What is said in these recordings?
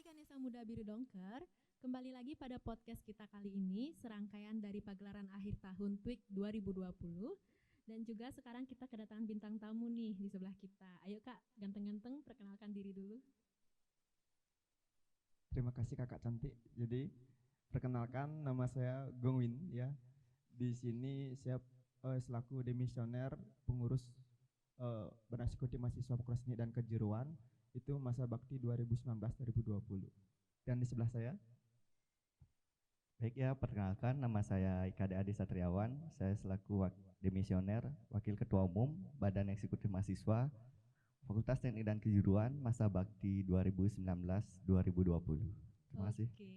Ganesha Muda Biru Dongker, kembali lagi pada podcast kita kali ini, serangkaian dari pagelaran akhir tahun TWIK 2020. Dan juga sekarang kita kedatangan bintang tamu nih di sebelah kita. Ayo Kak, ganteng-ganteng perkenalkan diri dulu. Terima kasih Kakak cantik. Jadi perkenalkan, nama saya Gongwin ya. Di sini saya selaku demisioner pengurus Badan Eksekutif Mahasiswa Fakultas Teknik dan Kejuruan itu masa bakti 2019-2020. Dan di sebelah saya Baik ya, perkenalkan nama saya Ikade Adi Satriawan. Saya selaku demisioner, Wakil Ketua Umum Badan Eksekutif Mahasiswa Fakultas Teknik dan Kejuruan masa bakti 2019-2020. Terima kasih. Oke,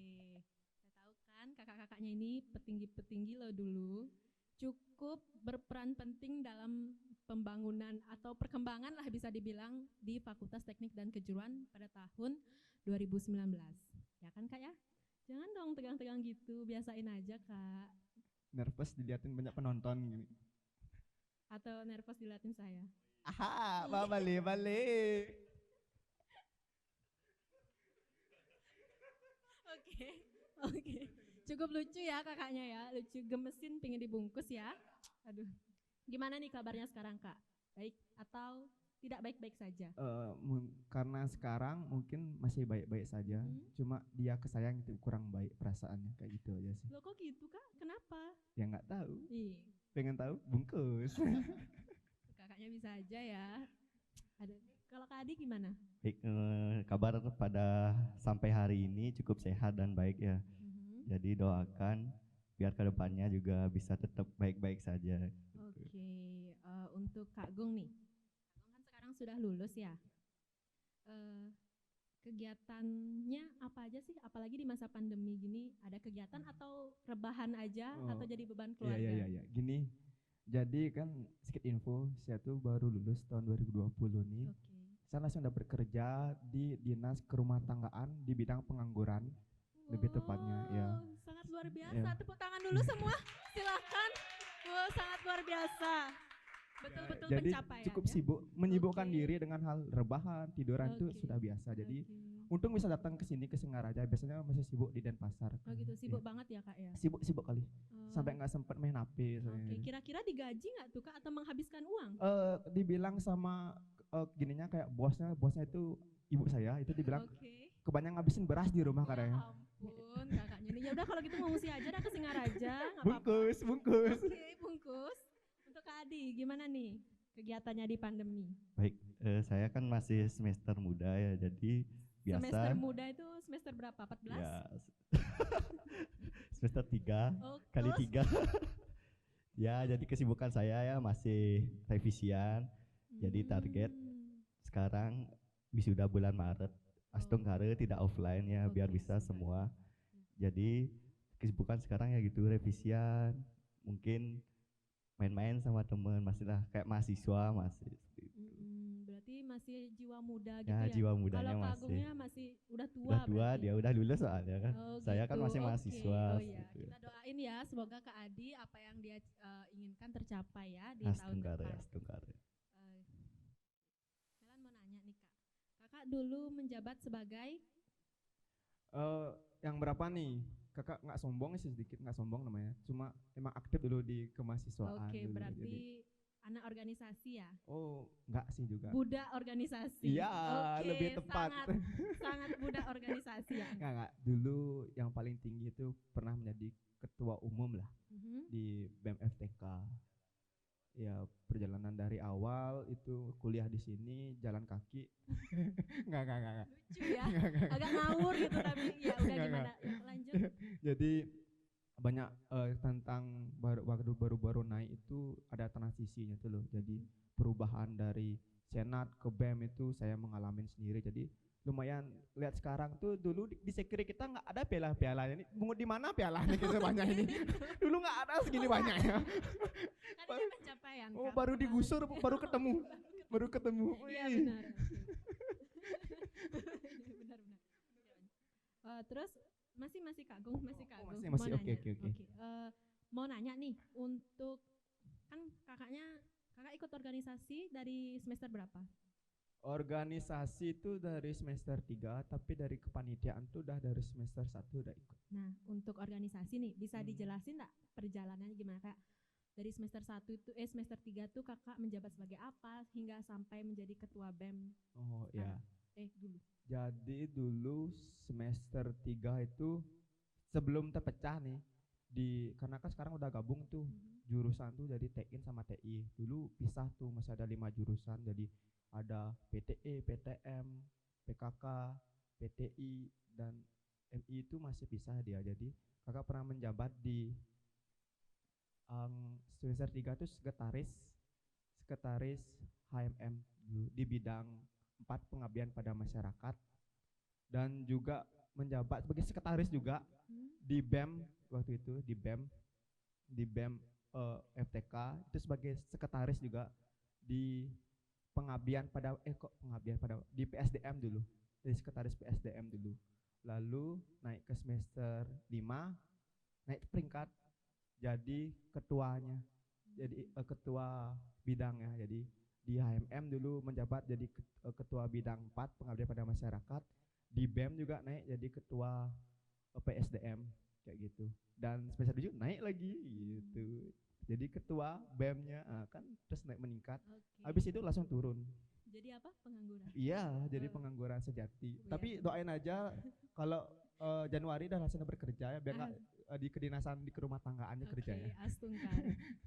saya tahu kan kakak-kakaknya ini petinggi-petinggi loh dulu. Cukup berperan penting dalam pembangunan atau perkembangan lah bisa dibilang di Fakultas Teknik dan Kejuruan pada tahun 2019. Ya kan Kak ya? Jangan dong tegang-tegang gitu, biasain aja Kak. nervous dilihatin banyak penonton gini. Atau nervous diliatin saya. Aha, balik. Oke. Cukup lucu ya kakaknya ya, lucu gemesin pingin dibungkus ya. Aduh. Gimana nih kabarnya sekarang Kak? Baik atau tidak baik-baik saja? Karena sekarang mungkin masih baik-baik saja, cuma dia kesayang itu kurang baik perasaannya kayak gitu aja sih. Loh kok gitu Kak? Kenapa? Ya nggak tahu. Ih, Pengen tahu? Bungkus. kakaknya bisa aja ya. Ada. Kalau Kak Adi gimana? Baik, kabar pada sampai hari ini cukup sehat dan baik ya. Jadi doakan biar kedepannya juga bisa tetap baik-baik saja. Oke, untuk Kak Gung nih. Kak Gung kan sekarang sudah lulus ya. Kegiatannya apa aja sih? Apalagi di masa pandemi gini, ada kegiatan atau rebahan aja atau jadi beban keluarga? Iya. Gini, jadi kan sedikit info, saya tuh baru lulus tahun 2020 nih. Oke. Saya langsung udah bekerja di dinas kerumah tanggaan di bidang pengangguran, lebih tepatnya ya. Sangat luar biasa. Ya. Tepuk tangan dulu semua. Silakan. Wow, sangat luar biasa. Betul-betul Jadi pencapaian. cukup ya? sibuk, menyibukkan Oke. diri dengan hal rebahan, tiduran itu Oke. sudah biasa. Jadi Oke. untung bisa datang ke sini ke Singaraja, biasanya masih sibuk di Denpasar. Oh gitu, sibuk Iya. banget ya Kak ya? Sibuk kali, Oh. sampai nggak sempat main HP. Oke, kira-kira digaji nggak tuh Kak atau menghabiskan uang? Dibilang sama gininya kayak bosnya itu ibu saya itu dibilang Oke. kebanyakan ngabisin beras di rumah Ya katanya. ampun, kakaknya ini. Ya udah kalau gitu ngungsi aja dah ke Singaraja, nggak apa-apa. Bungkus. Oke, bungkus. Untuk Kak Adi, gimana nih kegiatannya di pandemi? Baik, saya kan masih semester muda ya, jadi biasa. Semester muda itu semester berapa? 14? Ya, semester 3 Oh, kali terus? 3. Ya, jadi kesibukan saya ya masih revisian. Jadi target sekarang wisuda bulan Maret. Astungkare tidak offline ya, biar Oke, bisa Astungkare. semua. Jadi kesibukan sekarang ya gitu, revisian. Mungkin main-main sama temen, masih lah kayak mahasiswa masih seperti itu. Berarti masih jiwa muda gitu Ya, ya? jiwa mudanya Kalau Kak masih. Agungnya masih udah tua Udah tua, berarti. dia udah lulus soalnya kan. Oh, Saya kan gitu. masih Oke. mahasiswa. Oh iya, gitu. kita doain ya semoga Kak Adi apa yang dia inginkan tercapai ya di tahun Astungkare, depan. Astungkare. Melan mau nanya nih Kak. Kakak dulu menjabat sebagai Yang berapa nih? Kakak nggak sombong sih, sedikit nggak sombong namanya. Cuma emang aktif dulu di kemahasiswaan. Oke, dulu, berarti jadi. anak organisasi ya? Oh, nggak sih juga. Budak organisasi. Iya, Oke, lebih tepat. Sangat budak organisasi ya. Nggak. Dulu yang paling tinggi itu pernah menjadi ketua umum lah di BEM FTK. Ya, perjalanan dari awal itu kuliah di sini, jalan kaki. Nggak. Lucu ya, agak ngawur gitu tapi ya udah Nggak. gimana, ya, lanjut. Jadi banyak tentang waktu baru-baru naik itu ada transisinya tuh loh. Jadi perubahan dari senat ke BEM itu saya mengalami sendiri. Jadi lumayan lihat sekarang tuh, dulu di sekre kita nggak ada piala-piala ini. Bungut di mana pialanya gitu banyak ini. Dulu nggak ada segini banyaknya. Kan ini pencapaian. Oh, Kak. baru digusur baru ketemu. Iya Wih. benar. Benar. Terus masih Kak Gung, masih Kak Gung. Masih, Mau oke. nanya. Mau nanya nih, untuk kan kakak ikut organisasi dari semester berapa? Organisasi itu dari semester 3, tapi dari kepanitiaan tuh udah dari semester 1 udah ikut. Nah, untuk organisasi nih, bisa Hmm. dijelasin nggak perjalanannya gimana Kak? Dari semester 1 itu semester 3 tuh Kakak menjabat sebagai apa hingga sampai menjadi ketua BEM Oh ya. dulu. Jadi dulu semester 3 itu sebelum terpecah nih karena kan sekarang udah gabung tuh jurusan tuh jadi TIN sama TI. Dulu pisah tuh, masih ada 5 jurusan, jadi ada PTE, PTM, PKK, PTI dan MI itu masih pisah dia. Jadi kakak pernah menjabat di semester 3 tuh sekretaris HMM dulu di bidang 4 pengabdian pada masyarakat, dan juga menjabat sebagai sekretaris juga di BEM waktu itu, di BEM FTK itu sebagai sekretaris juga di pengabdian pada di PSDM dulu, jadi sekretaris PSDM dulu. Lalu naik ke semester 5, naik peringkat jadi ketuanya, jadi ketua bidangnya. Jadi di HMM dulu menjabat jadi ketua bidang 4 pengabdian pada masyarakat. Di BEM juga naik jadi ketua PSDM kayak gitu. Dan semester 7 naik lagi gitu. Jadi ketua BEM-nya kan terus naik meningkat. Habis itu langsung turun. Jadi apa? Pengangguran. Iya, jadi pengangguran sejati. Iya, Tapi doain aja kalau Januari udah langsung bekerja ya, biar nggak di kedinasan, di kerumah tanggaannya kerja ya. Astungkar.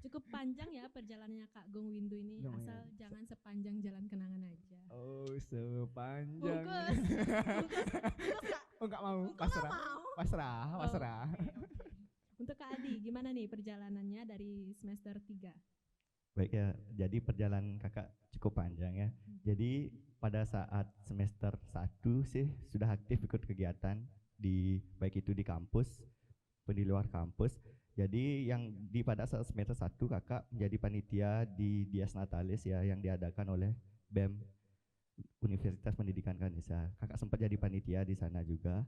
Cukup panjang ya perjalanannya Kak Gong Windu ini, Lumayan. asal jangan sepanjang jalan kenangan aja. Oh, sepanjang. Bungkus. Oh, nggak mau. Engkau nggak mau? Pasrah. Oke. Untuk Kak Adi, gimana nih perjalanannya dari semester 3? Baik ya, jadi perjalanan kakak cukup panjang ya. Jadi pada saat semester 1 sih sudah aktif ikut kegiatan baik itu di kampus maupun di luar kampus. Jadi yang pada saat semester 1 kakak menjadi panitia di Dias Natalis ya, yang diadakan oleh BEM Universitas Pendidikan Ganesha. Kakak sempat jadi panitia di sana juga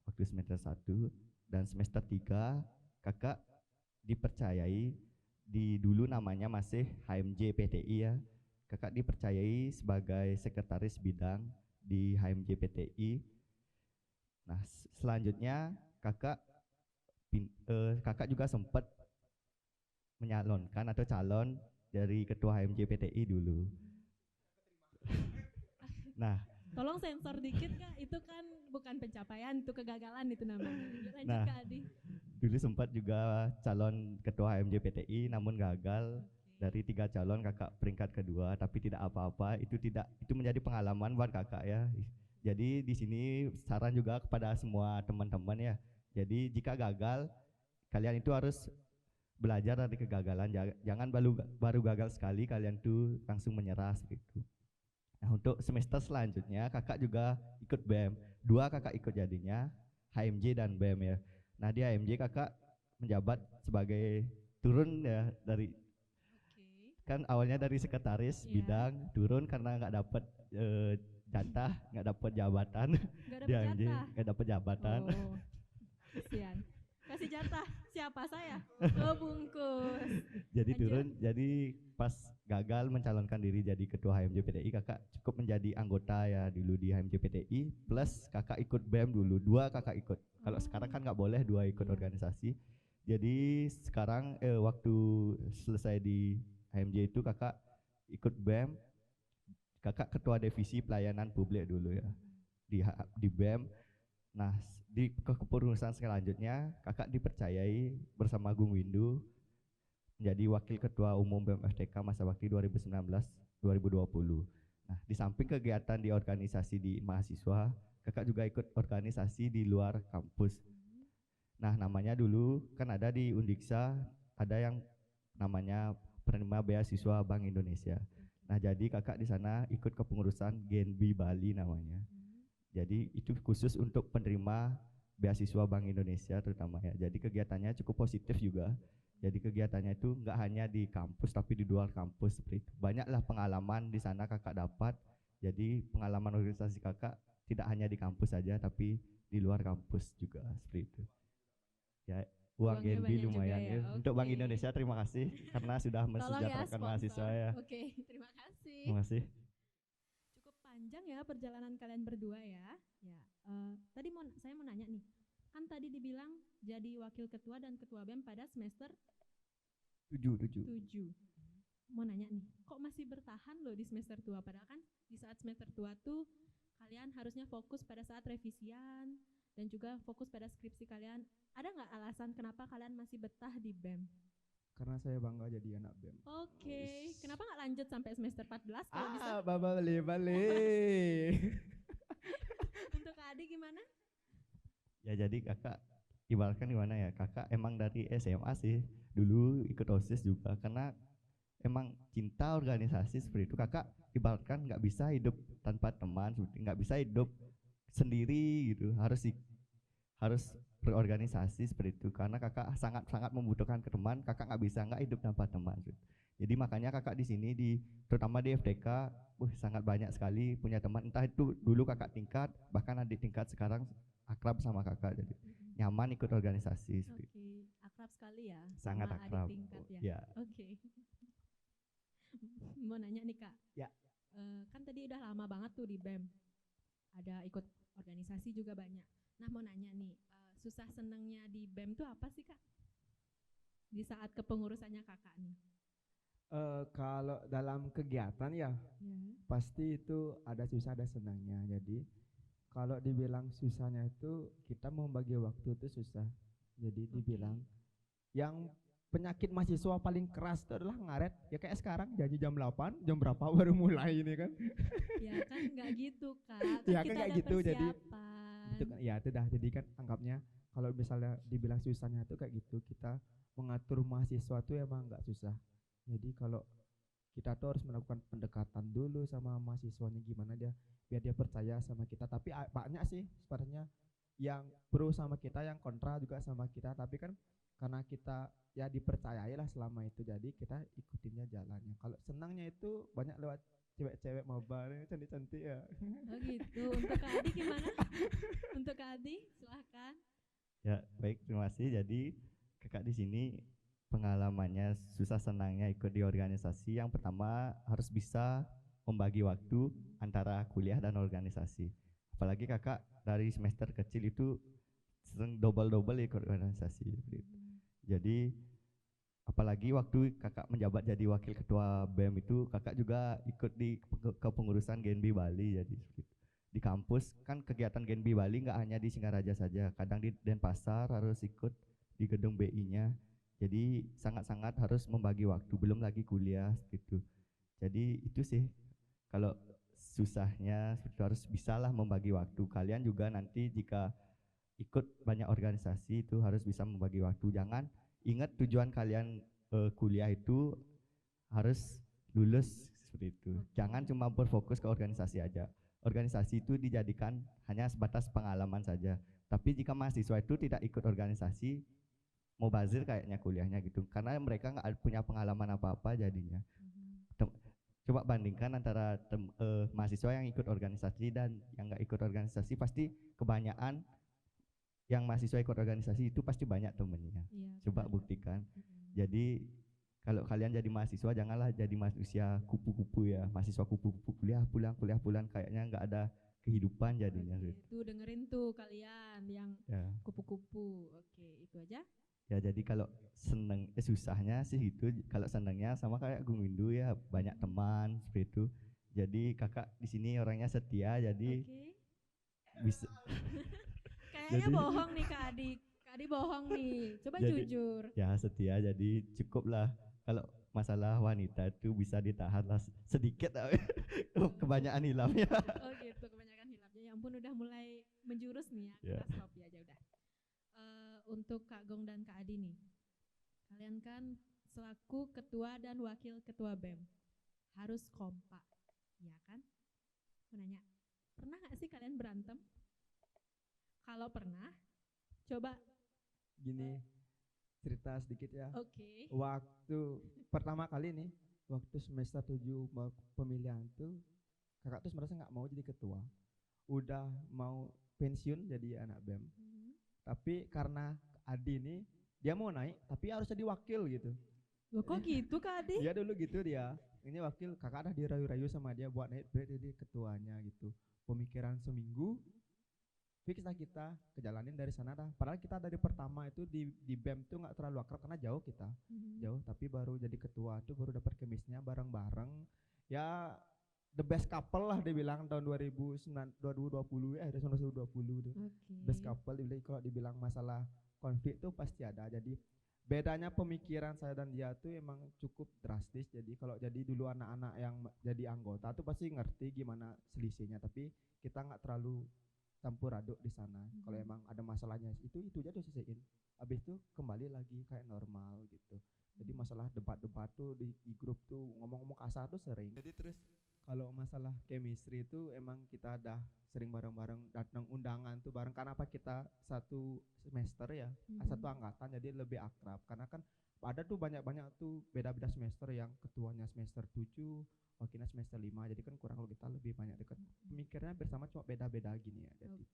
waktu semester 1, dan semester 3 kakak dipercayai dulu namanya masih HMJ PTI ya. Kakak dipercayai sebagai sekretaris bidang di HMJ PTI. Nah, selanjutnya kakak juga sempat menyalonkan atau calon dari ketua HMJ PTI dulu. Nah, tolong sensor dikit Kak, itu kan bukan pencapaian, itu kegagalan itu namanya. Lanjut Nah, Kak Adi. Dulu sempat juga calon ketua HMJ PTI namun gagal. Dari 3 calon kakak peringkat kedua, tapi tidak apa-apa, itu menjadi pengalaman buat kakak ya. Jadi di sini saran juga kepada semua teman-teman ya. Jadi jika gagal, kalian itu harus belajar dari kegagalan. Jangan baru gagal sekali kalian tuh langsung menyerah gitu. Nah, untuk semester selanjutnya kakak juga ikut BEM. 2 kakak ikut jadinya, HMJ dan BEM ya. Nah, di HMJ kakak menjabat sebagai turun ya, kan awalnya dari sekretaris bidang, turun karena nggak dapat jatah, nggak dapat jabatan. Di HMJ nggak dapat jabatan. Oh, kasihan. Kasih jatah siapa? Saya? Oh, bungkus. Jadi turun, jadi pas gagal mencalonkan diri jadi ketua HMJ PTI, kakak cukup menjadi anggota ya dulu di HMJ PTI, plus kakak ikut BEM dulu, 2 kakak ikut. Kalau sekarang kan nggak boleh 2 ikut organisasi. Jadi sekarang waktu selesai di HMJ itu kakak ikut BEM, kakak ketua divisi pelayanan publik dulu ya di BEM. Nah, di kepengurusan selanjutnya kakak dipercayai bersama Gung Windu menjadi wakil ketua umum BEM FTK masa bakti 2019-2020. Nah, di samping kegiatan di organisasi di mahasiswa, kakak juga ikut organisasi di luar kampus. Nah, namanya dulu kan ada di Undiksa, ada yang namanya penerima beasiswa Bank Indonesia. Nah, jadi kakak di sana ikut kepengurusan Genbi Bali namanya. Jadi itu khusus untuk penerima beasiswa Bank Indonesia terutama ya. Jadi kegiatannya cukup positif juga. Jadi kegiatannya itu enggak hanya di kampus tapi di luar kampus seperti itu. Banyaklah pengalaman di sana kakak dapat. Jadi pengalaman organisasi kakak tidak hanya di kampus saja tapi di luar kampus juga seperti itu. Ya, uang Genbi lumayan ya. Untuk Bank Indonesia terima kasih karena sudah mensejahterakan mahasiswa ya. Oke, terima kasih. Terima kasih. Cukup panjang ya perjalanan kalian berdua ya. Ya, tadi saya mau nanya nih. Kan tadi dibilang jadi wakil ketua dan ketua BEM pada semester 7. 7. Mau nanya nih, kok masih bertahan loh di semester tua? Padahal kan di saat semester tua tuh kalian harusnya fokus pada saat revisian dan juga fokus pada skripsi kalian. Ada nggak alasan kenapa kalian masih betah di BEM? Karena saya bangga jadi anak BEM. Oke, kenapa nggak lanjut sampai semester 14 kalau bisa? Balik. Untuk Kak Adi gimana? Ya jadi kakak ibaratkan gimana ya, kakak emang dari SMA sih dulu ikut OSIS juga karena emang cinta organisasi seperti itu. Kakak ibaratkan nggak bisa hidup tanpa teman, nggak bisa hidup sendiri gitu, harus berorganisasi seperti itu karena kakak sangat membutuhkan ke teman. Kakak nggak hidup tanpa teman. Jadi makanya kakak di sini terutama di FTK sangat banyak sekali punya teman, entah itu dulu kakak tingkat bahkan adik tingkat sekarang akrab sama kakak, jadi nyaman ikut organisasi. Oke, akrab sekali ya. Sangat sama akrab. adik tingkat ya. Ya. Oke. Mau nanya nih Kak. Ya. Kan tadi udah lama banget tuh di BEM. Ada ikut organisasi juga banyak. Nah mau nanya nih, susah senangnya di BEM tuh apa sih Kak? Di saat kepengurusannya kakak nih. Kalau dalam kegiatan ya pasti itu ada susah ada senangnya. Jadi kalau dibilang susahnya itu kita mau bagi waktu itu susah. Jadi dibilang yang penyakit mahasiswa paling keras itu adalah ngaret. Ya kayak sekarang janji jam 8, jam berapa baru mulai ini kan. Ya kan nggak gitu Kak. Ya Kita kan kayak ada gitu, jadi persiapan. itu kan ya itu dah. Jadi kan anggapnya kalau misalnya dibilang susahnya itu kayak gitu, kita mengatur mahasiswa itu emang nggak susah. Jadi kalau kita tuh harus melakukan pendekatan dulu sama mahasiswanya gimana dia biar dia percaya sama kita. Tapi banyak sih sebenarnya yang pro sama kita, yang kontra juga sama kita, tapi kan karena kita ya dipercayai lah selama itu, jadi kita ikutinnya jalannya. Kalau senangnya itu banyak lewat cewek-cewek maba cantik-cantik ya. Oh gitu. Untuk Kak Adi gimana? Untuk Kak Adi silahkan. Ya baik, terima kasih. Jadi kakak di sini pengalamannya susah senangnya ikut di organisasi. Yang pertama harus bisa membagi waktu antara kuliah dan organisasi. Apalagi kakak dari semester kecil itu sering double ikut organisasi. Jadi apalagi waktu kakak menjabat jadi wakil ketua BEM itu kakak juga ikut di kepengurusan GNB Bali. Jadi di kampus kan kegiatan GNB Bali nggak hanya di Singaraja saja, kadang di Denpasar harus ikut di gedung BI-nya. Jadi sangat harus membagi waktu, belum lagi kuliah gitu. Jadi itu sih kalau susahnya, harus bisalah membagi waktu. Kalian juga nanti jika ikut banyak organisasi itu harus bisa membagi waktu. Jangan ingat tujuan kalian kuliah itu harus lulus seperti itu. Jangan cuma berfokus ke organisasi aja. Organisasi itu dijadikan hanya sebatas pengalaman saja. Tapi jika mahasiswa itu tidak ikut organisasi, mau bazir kayaknya kuliahnya gitu, karena mereka nggak punya pengalaman apa-apa jadinya. Coba bandingkan antara mahasiswa yang ikut organisasi dan yang nggak ikut organisasi, pasti kebanyakan yang mahasiswa ikut organisasi itu pasti banyak temennya. Iya, Coba buktikan. Jadi kalau kalian jadi mahasiswa janganlah jadi manusia kupu-kupu ya, mahasiswa kupu-kupu, kuliah pulang kayaknya nggak ada kehidupan jadinya. Tuh dengerin tuh kalian yang kupu-kupu. Oke, itu aja. Ya jadi kalau susahnya sih itu, kalau senangnya sama kayak Gung Windu ya, banyak teman seperti itu. Jadi kakak di sini orangnya setia, jadi bisa. Kayaknya bohong nih Kak Adi. Kak Adi bohong nih. Coba jadi, jujur. Ya setia, jadi cukup lah. Kalau masalah wanita itu bisa ditahan lah sedikit, kebanyakan hilafnya. Oh gitu, kebanyakan hilafnya. Ya ampun udah mulai menjurus nih ya. Kita stop ya aja udah. Untuk Kak Gong dan Kak Adi nih, kalian kan selaku ketua dan wakil ketua BEM harus kompak, ya kan? Mau nanya, pernah nggak sih kalian berantem? Kalau pernah, coba gini cerita sedikit ya. Oke. Waktu pertama kali nih, waktu semester 7 pemilihan tuh kakak tuh merasa nggak mau jadi ketua, udah mau pensiun jadi anak BEM. Tapi karena Adi nih dia mau naik tapi harus jadi wakil gitu. Loh kok gitu Kak Adi? Iya dulu gitu dia. ini wakil kakak ada dirayu-rayu sama dia buat naik jadi ketuanya gitu. Pemikiran seminggu fix lah kita kejalanin dari sana dah. Padahal kita dari pertama itu di BEM tuh nggak terlalu akrab karena jauh kita, jauh. Tapi baru jadi ketua tuh baru dapat kemisnya bareng-bareng. Ya the best couple lah dibilang tahun 2020 ya, dari tahun 2020 tuh. Best couple dibilang, kalau dibilang masalah konflik tuh pasti ada. Jadi bedanya pemikiran saya dan dia tuh emang cukup drastis. Jadi kalau jadi dulu anak-anak yang jadi anggota tuh pasti ngerti gimana selisihnya, tapi kita nggak terlalu campur aduk di sana. Kalau emang ada masalahnya itu aja tuh selesaiin. Habis itu kembali lagi kayak normal gitu. Jadi masalah debat-debat tuh di grup tuh ngomong-ngomong kasar tuh sering. Jadi terus kalau masalah chemistry itu emang kita udah sering bareng-bareng datang undangan tuh bareng, karena apa kita satu semester ya, satu angkatan, jadi lebih akrab. Karena kan ada tuh banyak-banyak tuh beda-beda semester, yang ketuanya semester 7, wakilnya semester 5, jadi kan kurang lebih kita lebih banyak dekat. Pemikirannya bersama cuma beda-beda gini ya. Jadi.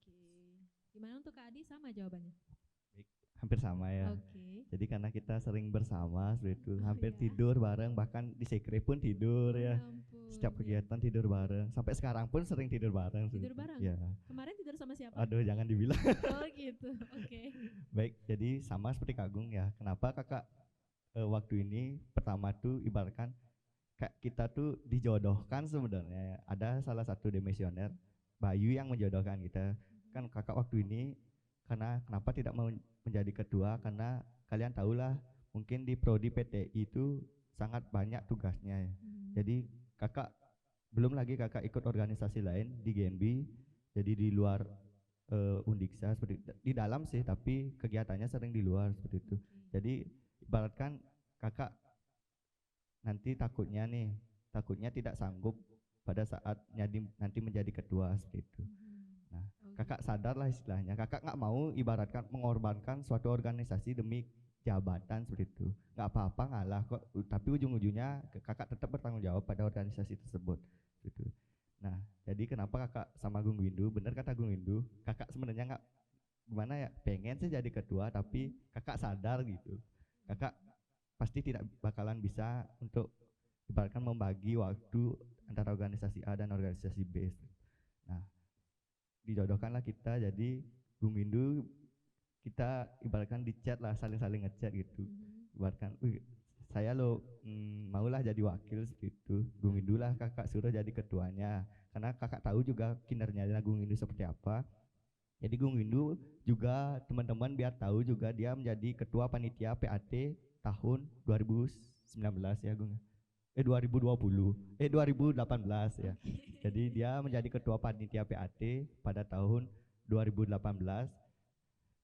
Gimana untuk Kak Adi, sama jawabannya? Hampir sama ya. Jadi karena kita sering bersama seperti itu, hampir tidur bareng, bahkan di sekre pun tidur ya. Setiap kegiatan tidur bareng. Sampai sekarang pun sering tidur bareng. Tidur bareng? Ya. Kemarin tidur sama siapa? Aduh, jangan dibilang. Oh gitu. Baik, jadi sama seperti Kak Agung ya. Kenapa kakak waktu ini pertama tuh ibaratkan kita tuh dijodohkan sebenarnya. Ada salah satu demisioner, Bayu, yang menjodohkan kita. Kan kakak waktu ini karena kenapa tidak mau menjadi ketua, karena kalian tahulah mungkin di prodi PTI itu sangat banyak tugasnya ya. Jadi kakak belum lagi kakak ikut organisasi lain di GNB, jadi di luar Undiksa seperti di dalam sih, tapi kegiatannya sering di luar seperti itu. Jadi ibaratkan kakak nanti takutnya tidak sanggup pada saat nanti menjadi ketua seperti itu. Nah, kakak sadar lah istilahnya, kakak nggak mau ibaratkan mengorbankan suatu organisasi demi jabatan seperti itu. Nggak apa-apa ngalah kok, tapi ujung-ujungnya kakak tetap bertanggung jawab pada organisasi tersebut gitu. Nah, jadi kenapa kakak sama Gung Windu, bener kata Gung Windu, kakak sebenarnya nggak gimana ya, pengen sih jadi ketua, tapi kakak sadar gitu, kakak pasti tidak bakalan bisa untuk ibaratkan membagi waktu antara organisasi A dan organisasi B. Nah, dijodohkanlah kita, jadi Gung Windu kita ibaratkan di chat lah, saling ngechat gitu. Ibaratkan, saya maulah jadi wakil seperti itu. Gung Windu lah kakak suruh jadi ketuanya, karena kakak tahu juga kinerjanya Gung Windu seperti apa. Jadi Gung Windu juga teman-teman biar tahu juga dia menjadi ketua panitia PAT tahun 2019 ya Gung. 2018 ya. Jadi dia menjadi ketua panitia PAT pada tahun 2018.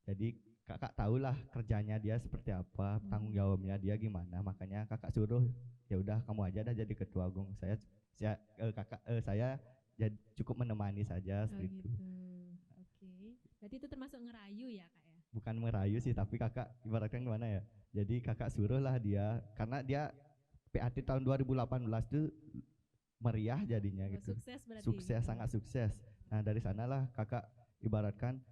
Jadi kakak tahulah kerjanya dia seperti apa, tanggung jawabnya dia gimana, makanya kakak suruh ya udah kamu aja dah jadi ketua Gung. Saya jadi cukup menemani saja seperti itu. Berarti itu termasuk ngerayu ya kak ya? Bukan merayu sih, tapi kakak ibaratkan gimana ya, jadi kakak suruh lah dia, karena dia PAT tahun 2018 itu meriah jadinya gitu. Sukses berarti. Sukses, sangat sukses. Nah, dari sanalah kakak ibaratkan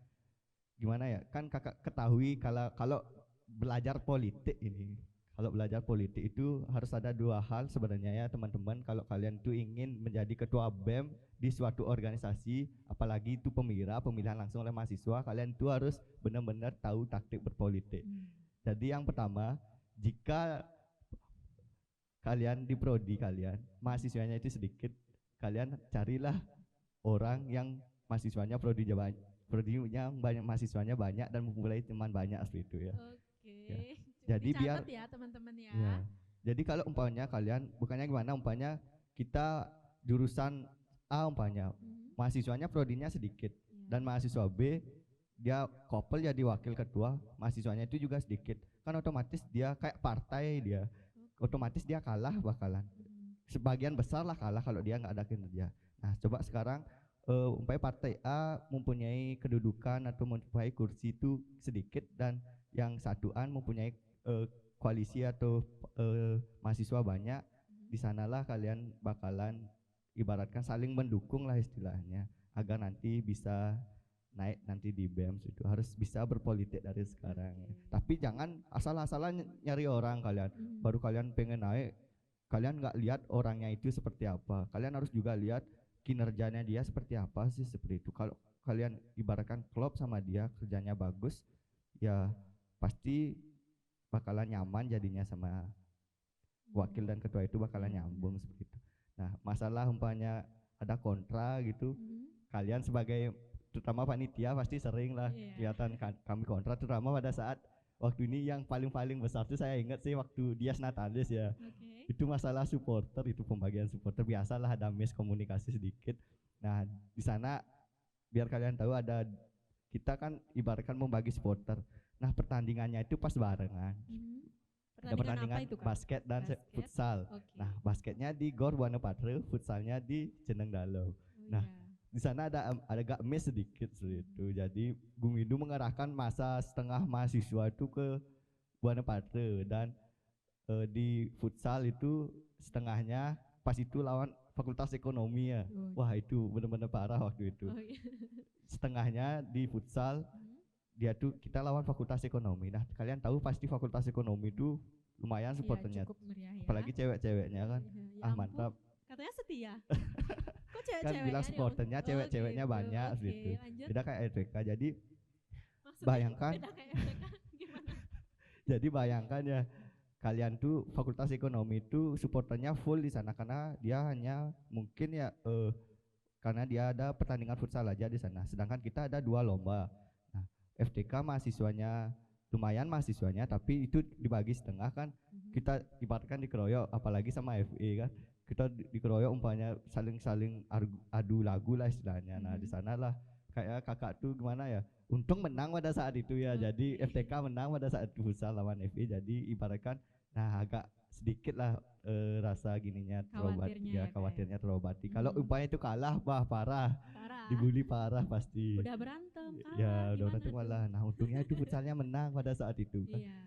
gimana ya, kan kakak ketahui kalau belajar politik ini, kalau belajar politik itu harus ada dua hal sebenarnya ya teman-teman. Kalau kalian tuh ingin menjadi ketua BEM di suatu organisasi, apalagi itu pemilihan langsung oleh mahasiswa, kalian tuh harus benar-benar tahu taktik berpolitik. Jadi yang pertama, jika kalian di prodi kalian mahasiswanya itu sedikit, kalian carilah orang yang mahasiswanya prodinya banyak, mahasiswanya banyak dan memulai teman banyak seperti itu ya. Ya. Jadi biar ya teman-teman ya. Ya. Jadi kalau umpamanya kalian bukannya gimana, umpamanya kita jurusan A umpamanya mahasiswanya prodinya sedikit dan mahasiswa B dia couple jadi wakil ketua, mahasiswanya itu juga sedikit, kan otomatis dia kayak partai, dia otomatis dia kalah bakalan. Sebagian besar lah kalah kalau dia nggak ada kinerja. Nah, coba sekarang umpamanya partai A mempunyai kedudukan atau mempunyai kursi itu sedikit dan yang satuan mempunyai koalisi atau mahasiswa banyak, di sanalah kalian bakalan ibaratkan saling mendukung lah istilahnya, agar nanti bisa naik nanti di BEM itu. Harus bisa berpolitik dari sekarang. Tapi jangan asal-asalan nyari orang kalian. Baru kalian pengen naik, kalian nggak lihat orangnya itu seperti apa, kalian harus juga lihat kinerjanya dia seperti apa sih, seperti itu. Kalau kalian ibaratkan klop sama dia, kerjanya bagus, ya pasti bakalan nyaman jadinya sama wakil dan ketua itu, bakalan Iya, nyambung benar. seperti itu. Nah, masalah umpamanya ada kontra gitu, kalian sebagai terutama panitia pasti sering lah Iya. kelihatan kami kontra, terutama pada saat waktu ini yang paling besar tuh saya ingat sih waktu Dias Natalis ya. Oke. Itu masalah supporter, itu pembagian supporter, biasalah ada miskomunikasi sedikit. Nah, di sana biar kalian tahu ada, kita kan ibaratkan membagi supporter. Nah, pertandingannya itu pas barengan. Ada Pertandingan apa pertandingan itu, Kak? basket dan Basket. futsal. Oke. Nah, basketnya di Gor Buana Patre, futsalnya di Ceneng Dalau. Oh, Nah, iya. di sana ada agak miss sedikit itu. Jadi Bung Windu mengerahkan masa setengah mahasiswa itu ke Buana Patre, dan di futsal itu setengahnya pas itu lawan Fakultas Ekonomi ya. Oh, Wah, itu benar-benar parah waktu itu. oh, iya. Setengahnya di futsal dia tuh kita lawan Fakultas Ekonomi. Nah, kalian tahu pasti Fakultas Ekonomi itu lumayan Iya, supporternya, cukup meriah ya. apalagi cewek-ceweknya kan. Iya, ya Ah, ampun. mantap. Katanya setia. Kok Kan cewek-ceweknya bilang nih, Om? supporternya Oh, cewek-ceweknya gitu. banyak Oke, gitu. lanjut. Beda kayak FPK. Jadi Maksudnya bayangkan, beda kayak FPK gimana? jadi bayangkan ya, kalian tuh Fakultas Ekonomi itu supporternya full di sana karena dia hanya mungkin ya karena dia ada pertandingan futsal aja di sana. Sedangkan kita ada 2 lomba. Nah, FTK mahasiswanya lumayan mahasiswanya, tapi itu dibagi setengah kan. Kita ibaratkan dikeroyok, apalagi sama FE kan. Kita dikeroyok umpamanya saling-saling adu lagu lah istilahnya. Nah, di sanalah kayak kakak tuh gimana ya? Untung menang pada saat itu ya. Jadi Oke. FTK menang pada saat futsal lawan FE. Jadi ibaratkan nah agak sedikit lah rasa gininya terobati Khawatirnya ya, ya, Kak, ya. khawatirnya terobati. Kalau umpamanya itu kalah, bah parah, Parah. dibully parah pasti. Udah berantem, kalah. Ya udah Gimana berantem tuh? malah. Nah, untungnya itu futsalnya menang pada saat itu kan. Iya.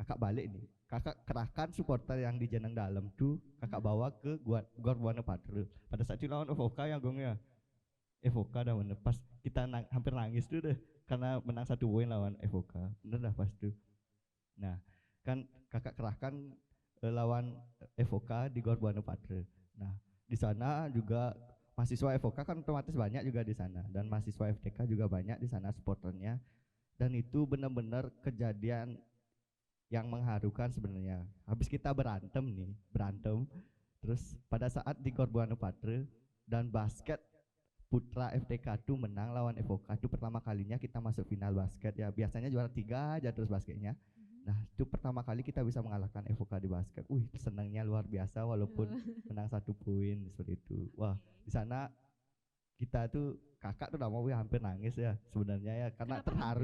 Kakak balik nih, kakak kerahkan supporter yang di Jeneng Dalam tuh, kakak bawa ke Gor Buana Patre. Pada saat itu lawan Evoka ya gongnya, Evoka dah bener. Pas kita hampir nangis tuh deh karena menang 1 poin lawan Evoka, bener dah pas tuh. Nah, kan kakak kerahkan lawan Evoka di Gor Buana Patre. Nah, di sana juga mahasiswa Evoka kan otomatis banyak juga di sana, dan mahasiswa FTK juga banyak di sana supporternya. Dan itu benar-benar kejadian yang mengharukan sebenarnya. Habis kita berantem, terus pada saat di Gor Buana Patre dan basket putra FTK itu menang lawan Evoka, itu pertama kalinya kita masuk final basket ya. Biasanya juara 3 aja terus basketnya. Nah, itu pertama kali kita bisa mengalahkan Evoka di basket. Senangnya luar biasa walaupun menang 1 poin seperti itu. Wah, di sana kita tuh kakak tuh udah mau hampir nangis ya sebenarnya ya, karena Kenapa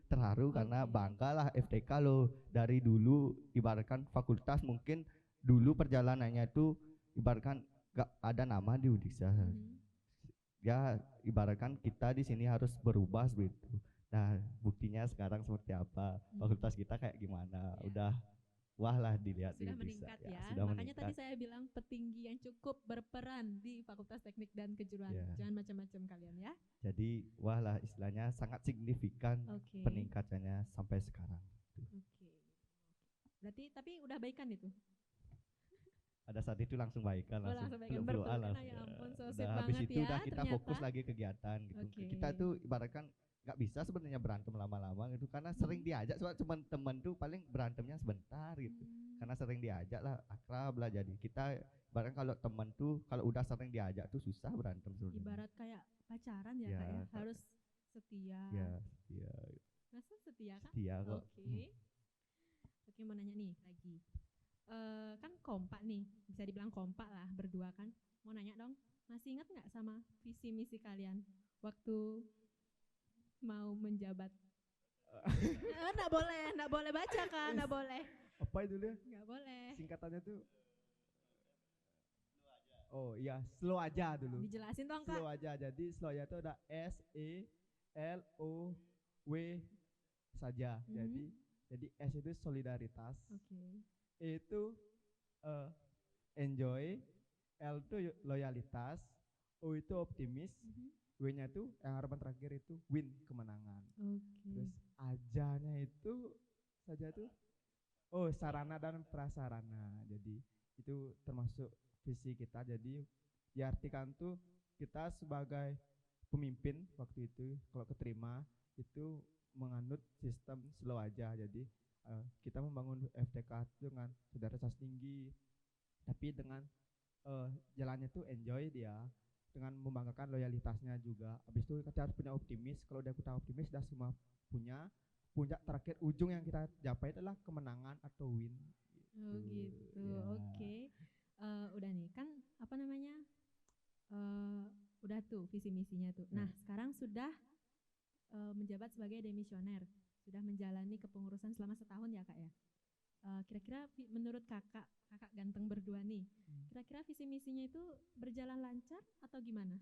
terharu karena bangga lah FTK loh, dari dulu ibaratkan fakultas mungkin dulu perjalanannya itu ibaratkan gak ada nama di Udiksa. Ya ibaratkan kita di sini harus berubah begitu. Nah, buktinya sekarang seperti apa, fakultas kita kayak gimana, udah wah lah dilihat sudah di Udiksa meningkat ya, ya. sudah Makanya meningkat. tadi saya bilang petinggi yang cukup berperan di Fakultas Teknik dan Kejuruan. Ya. Jangan macam-macam kalian ya. Jadi wah lah istilahnya sangat signifikan Oke. peningkatannya sampai sekarang. Oke. Berarti tapi udah baikan itu. Pada saat itu langsung baikan, Oh, langsung langsung baikan, peluk-pelukan berpelukan. langsung. Ya ampun, so Udah sweet habis banget itu ya, udah kita ternyata. fokus lagi kegiatan gitu. Oke. Kita tuh ibaratkan nggak bisa sebenarnya berantem lama-lama gitu karena sering diajak, soal teman-teman tuh paling berantemnya sebentar gitu. Karena sering diajak lah, akrab lah, jadi kita ibaratkan kalau teman tuh kalau udah sering diajak tuh susah berantem sebenarnya. Ibarat kayak pacaran ya, Ya, Kak ya. Harus setia. Ya, ya. Masa setia kan? Setia kok. Oke. Oke, mau nanya nih lagi. Kan kompak nih, bisa dibilang kompak lah berdua kan. Mau nanya dong, masih ingat nggak sama visi misi kalian waktu mau menjabat? Nggak boleh baca kan, nggak boleh. Apa itu dia? Nggak boleh. Singkatannya tuh. Oh iya, slow aja dulu. Dijelasin dong, Kak. Slow aja. Jadi slow aja itu ada SELOW saja. Jadi S itu solidaritas. Oke. E itu enjoy, L itu loyalitas, O itu optimis, W-nya itu yang harapan terakhir itu win, kemenangan. Terus ajanya itu saja tuh sarana dan prasarana. Jadi itu termasuk visi kita. Jadi diartikan tuh kita sebagai pemimpin waktu itu kalau keterima itu menganut sistem slow aja. Jadi kita membangun FTK dengan solidaritas tinggi, tapi dengan jalannya tuh enjoy dia, dengan membanggakan loyalitasnya juga. Habis itu kita harus punya optimis. Kalau udah kita optimis, dah semua punya. Puncak terakhir ujung yang kita capai adalah kemenangan atau win. Oh gitu, Ya. oke. Udah nih kan apa namanya? Udah tuh visi misinya tuh. Nah sekarang sudah menjabat sebagai demisioner, sudah menjalani kepengurusan selama setahun ya kak ya. Kira-kira menurut kakak ganteng berdua nih, kira-kira visi misinya itu berjalan lancar atau gimana?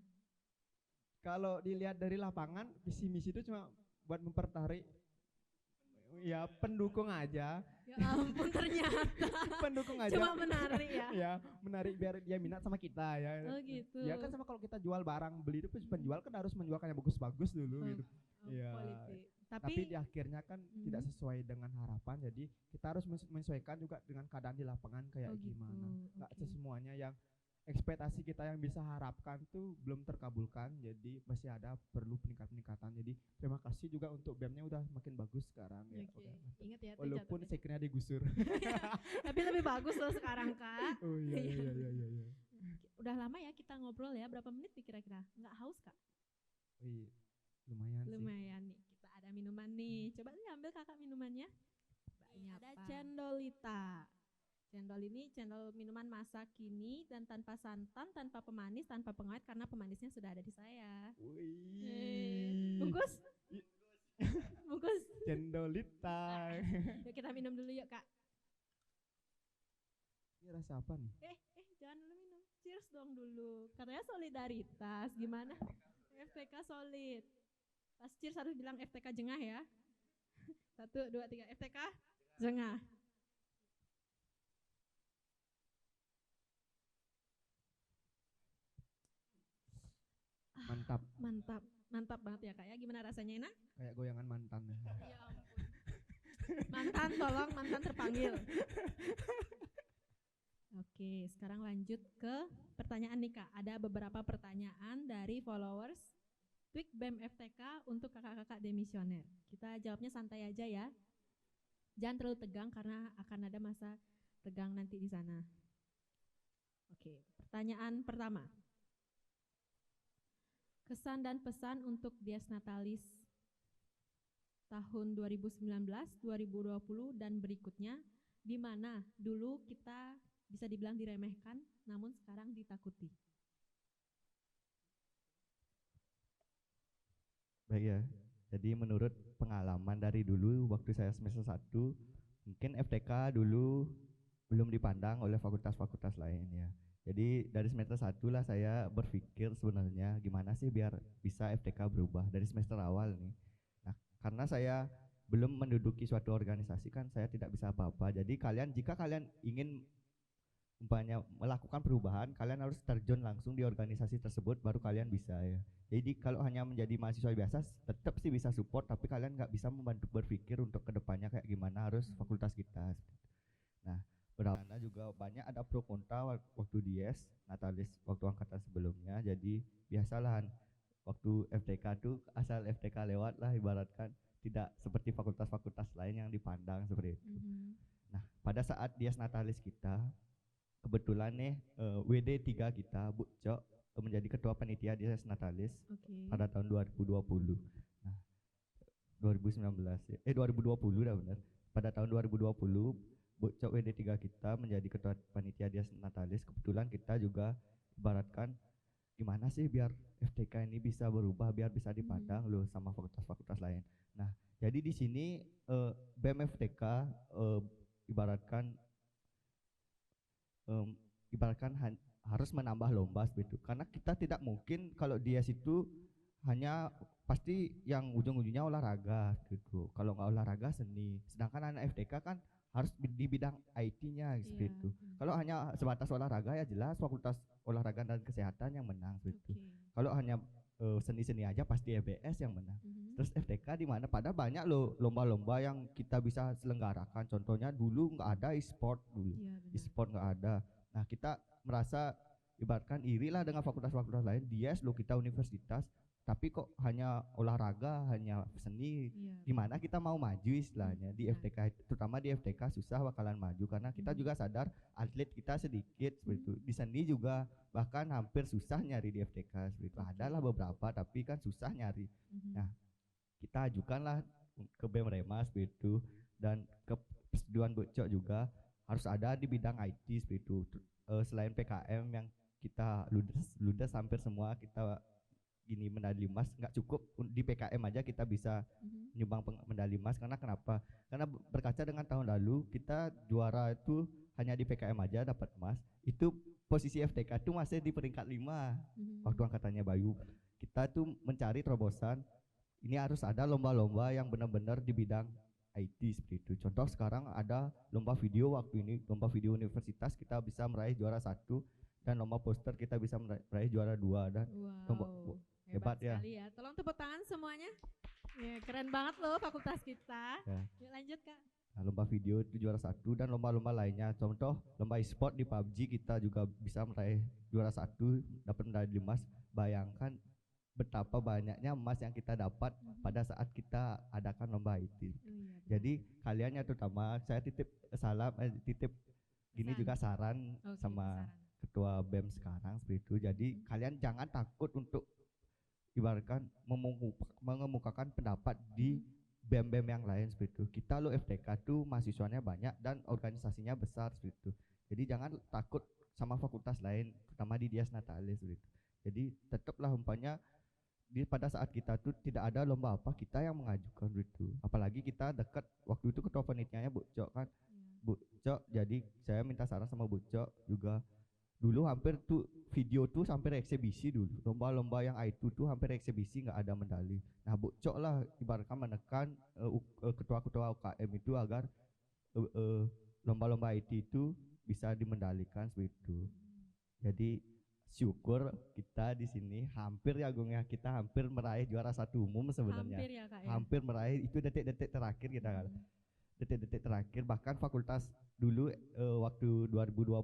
Kalau dilihat dari lapangan, visi misi itu cuma buat mempertarik ya pendukung aja. Ya ampun ternyata Pendukung aja. cuma menarik ya. Ya, menarik biar dia minat sama kita ya. Oh gitu. Ya kan sama kalau kita jual barang, beli itu penjual kan harus menjualkan yang bagus-bagus dulu gitu. Ya. Quality. Tapi di akhirnya kan tidak sesuai dengan harapan, jadi kita harus menyesuaikan juga dengan keadaan di lapangan kayak gimana. Nggak semuanya yang ekspektasi kita yang bisa harapkan tuh belum terkabulkan, jadi masih ada perlu peningkatan. Jadi terima kasih juga untuk BEM-nya udah makin bagus sekarang ya. Ingat ya Walaupun sekiranya digusur. Tapi lebih bagus loh sekarang kak. Oh iya. Udah lama ya kita ngobrol ya, berapa menit nih kira-kira? Nggak haus kak? Wih, lumayan sih. Lumayan nih, kita ada minuman nih. Coba ambil kakak minumannya. Banyak ada cendolita. Cendol ini cendol minuman masa kini dan tanpa santan, tanpa pemanis, tanpa pengawet karena pemanisnya sudah ada di saya. Bungkus? Bungkus. Cendolita. Yuk kita minum dulu yuk kak. Ini rasa apa nih? Jangan dulu minum. Cheers dong dulu. Katanya solidaritas. Gimana? FTK solid. Pas cheers harus bilang FTK jengah ya. 1, 2, 3. FTK jengah. Mantap banget ya kak ya. Gimana rasanya enak? Kayak goyangan mantan ya. Ya ampun. Mantan tolong, mantan terpanggil. Oke, sekarang lanjut ke pertanyaan nih kak. Ada beberapa pertanyaan dari followers Tweak BEM FTK untuk kakak-kakak demisioner. Kita jawabnya santai aja ya. Jangan terlalu tegang karena akan ada masa tegang nanti di sana. Oke, pertanyaan pertama. Kesan dan pesan untuk Dies Natalis tahun 2019, 2020 dan berikutnya, di mana dulu kita bisa dibilang diremehkan, namun sekarang ditakuti. Baik ya, jadi menurut pengalaman dari dulu waktu saya semester 1, mungkin FTK dulu belum dipandang oleh fakultas-fakultas lain ya. Jadi dari semester 1 lah saya berpikir sebenarnya gimana sih biar bisa FTK berubah dari semester awal nih. Nah, karena saya belum menduduki suatu organisasi kan saya tidak bisa apa-apa. Jadi jika kalian ingin umpamanya melakukan perubahan, kalian harus terjun langsung di organisasi tersebut baru kalian bisa ya. Jadi kalau hanya menjadi mahasiswa biasa tetap sih bisa support, tapi kalian nggak bisa membantu berpikir untuk kedepannya kayak gimana harus fakultas kita. Nah, karena juga banyak ada pro kontra waktu Dies Natalis waktu angkatan sebelumnya. Jadi biasalah waktu FTK tuh asal FTK lewat lah ibaratkan, tidak seperti fakultas-fakultas lain yang dipandang seperti itu. Nah, pada saat Dies Natalis kita kebetulan nih WD 3 kita Bu Cok menjadi ketua panitia Dies Natalis pada tahun 2020. Nah, 2019 ya. 2020 dah benar. Pada tahun 2020 Bu Cok WD 3 kita menjadi ketua panitia Dies Natalis. Kebetulan kita juga ibaratkan gimana sih biar FTK ini bisa berubah, biar bisa dipandang loh sama fakultas-fakultas lain. Nah, jadi di sini BEM FTK ibaratkan harus menambah lomba begitu. Karena kita tidak mungkin kalau Dies itu hanya pasti yang ujung-ujungnya olahraga gitu. Kalau nggak olahraga seni. Sedangkan anak FTK kan harus di bidang IT-nya seperti itu. Kalau hanya sebatas olahraga ya jelas fakultas olahraga dan kesehatan yang menang seperti itu. Kalau hanya seni-seni aja pasti EBS yang menang. Terus FTK di mana? Padahal banyak loh lomba-lomba yang kita bisa selenggarakan. Contohnya dulu nggak ada e-sport dulu. E-sport nggak ada. Nah, kita merasa ibaratkan iri lah dengan fakultas-fakultas lain. Dia lo kita universitas, tapi kok hanya olahraga, hanya seni. Iya. Gimana kita mau maju istilahnya di Benar. FTK, terutama di FTK susah bakalan maju karena kita juga sadar atlet kita sedikit seperti itu. Di seni juga bahkan hampir susah nyari di FTK seperti itu. Oke. Adalah beberapa tapi kan susah nyari. Nah, kita ajukanlah ke BEM Remas seperti itu, dan ke persetujuan Bocok juga harus ada di bidang IT seperti itu. Selain PKM yang kita ludes hampir semua kita gini medali emas, nggak cukup di PKM aja kita bisa nyumbang medali emas. Karena kenapa? Karena berkaca dengan tahun lalu kita juara itu hanya di PKM aja dapat emas. Itu posisi FTK itu masih di peringkat 5 waktu angkatannya Bayu. Kita tuh mencari terobosan, ini harus ada lomba-lomba yang benar-benar di bidang IT seperti itu. Contoh sekarang ada lomba video, waktu ini lomba video universitas kita bisa meraih juara 1, dan lomba poster kita bisa meraih juara 2, dan lomba hebat ya. Sekali ya. Tolong tepuk tangan semuanya. Ya, keren banget loh fakultas kita. Ya. Yuk lanjut Kak. Nah, lomba video itu juara 1 dan lomba-lomba lainnya. Contoh lomba e-sport di PUBG kita juga bisa meraih juara 1, dapat medali emas. Bayangkan betapa banyaknya emas yang kita dapat pada saat kita adakan lomba IT. Jadi kalian yang terutama saya titip salam, titip gini juga saran sama ketua BEM sekarang seperti itu. Jadi kalian jangan takut untuk ibaratkan mengemukakan pendapat di BEM-BEM yang lain seperti itu. Kita lo FTK tuh mahasiswanya banyak dan organisasinya besar seperti itu. Jadi jangan takut sama fakultas lain, terutama di Dias Natalis seperti itu. Jadi tetaplah umpamanya pada saat kita tuh tidak ada lomba apa, kita yang mengajukan itu. Apalagi kita dekat waktu itu ketua panitianya Bu Cok kan. Bu Cok, jadi saya minta saran sama Bu Cok juga. Dulu hampir tuh video tuh sampai eksibisi dulu. Lomba-lomba yang itu tuh hampir eksibisi nggak ada medali. Nah Bu Cok lah ibaratkan menekan ketua-ketua UKM itu agar lomba-lomba IT itu bisa dimendalikan seperti itu. Jadi syukur kita di sini hampir ya Gung ya, kita hampir meraih juara 1 umum sebenarnya. Hampir ya Kak ya. Hampir meraih, itu detik-detik terakhir kita kan. Detik-detik terakhir, bahkan fakultas dulu waktu 2020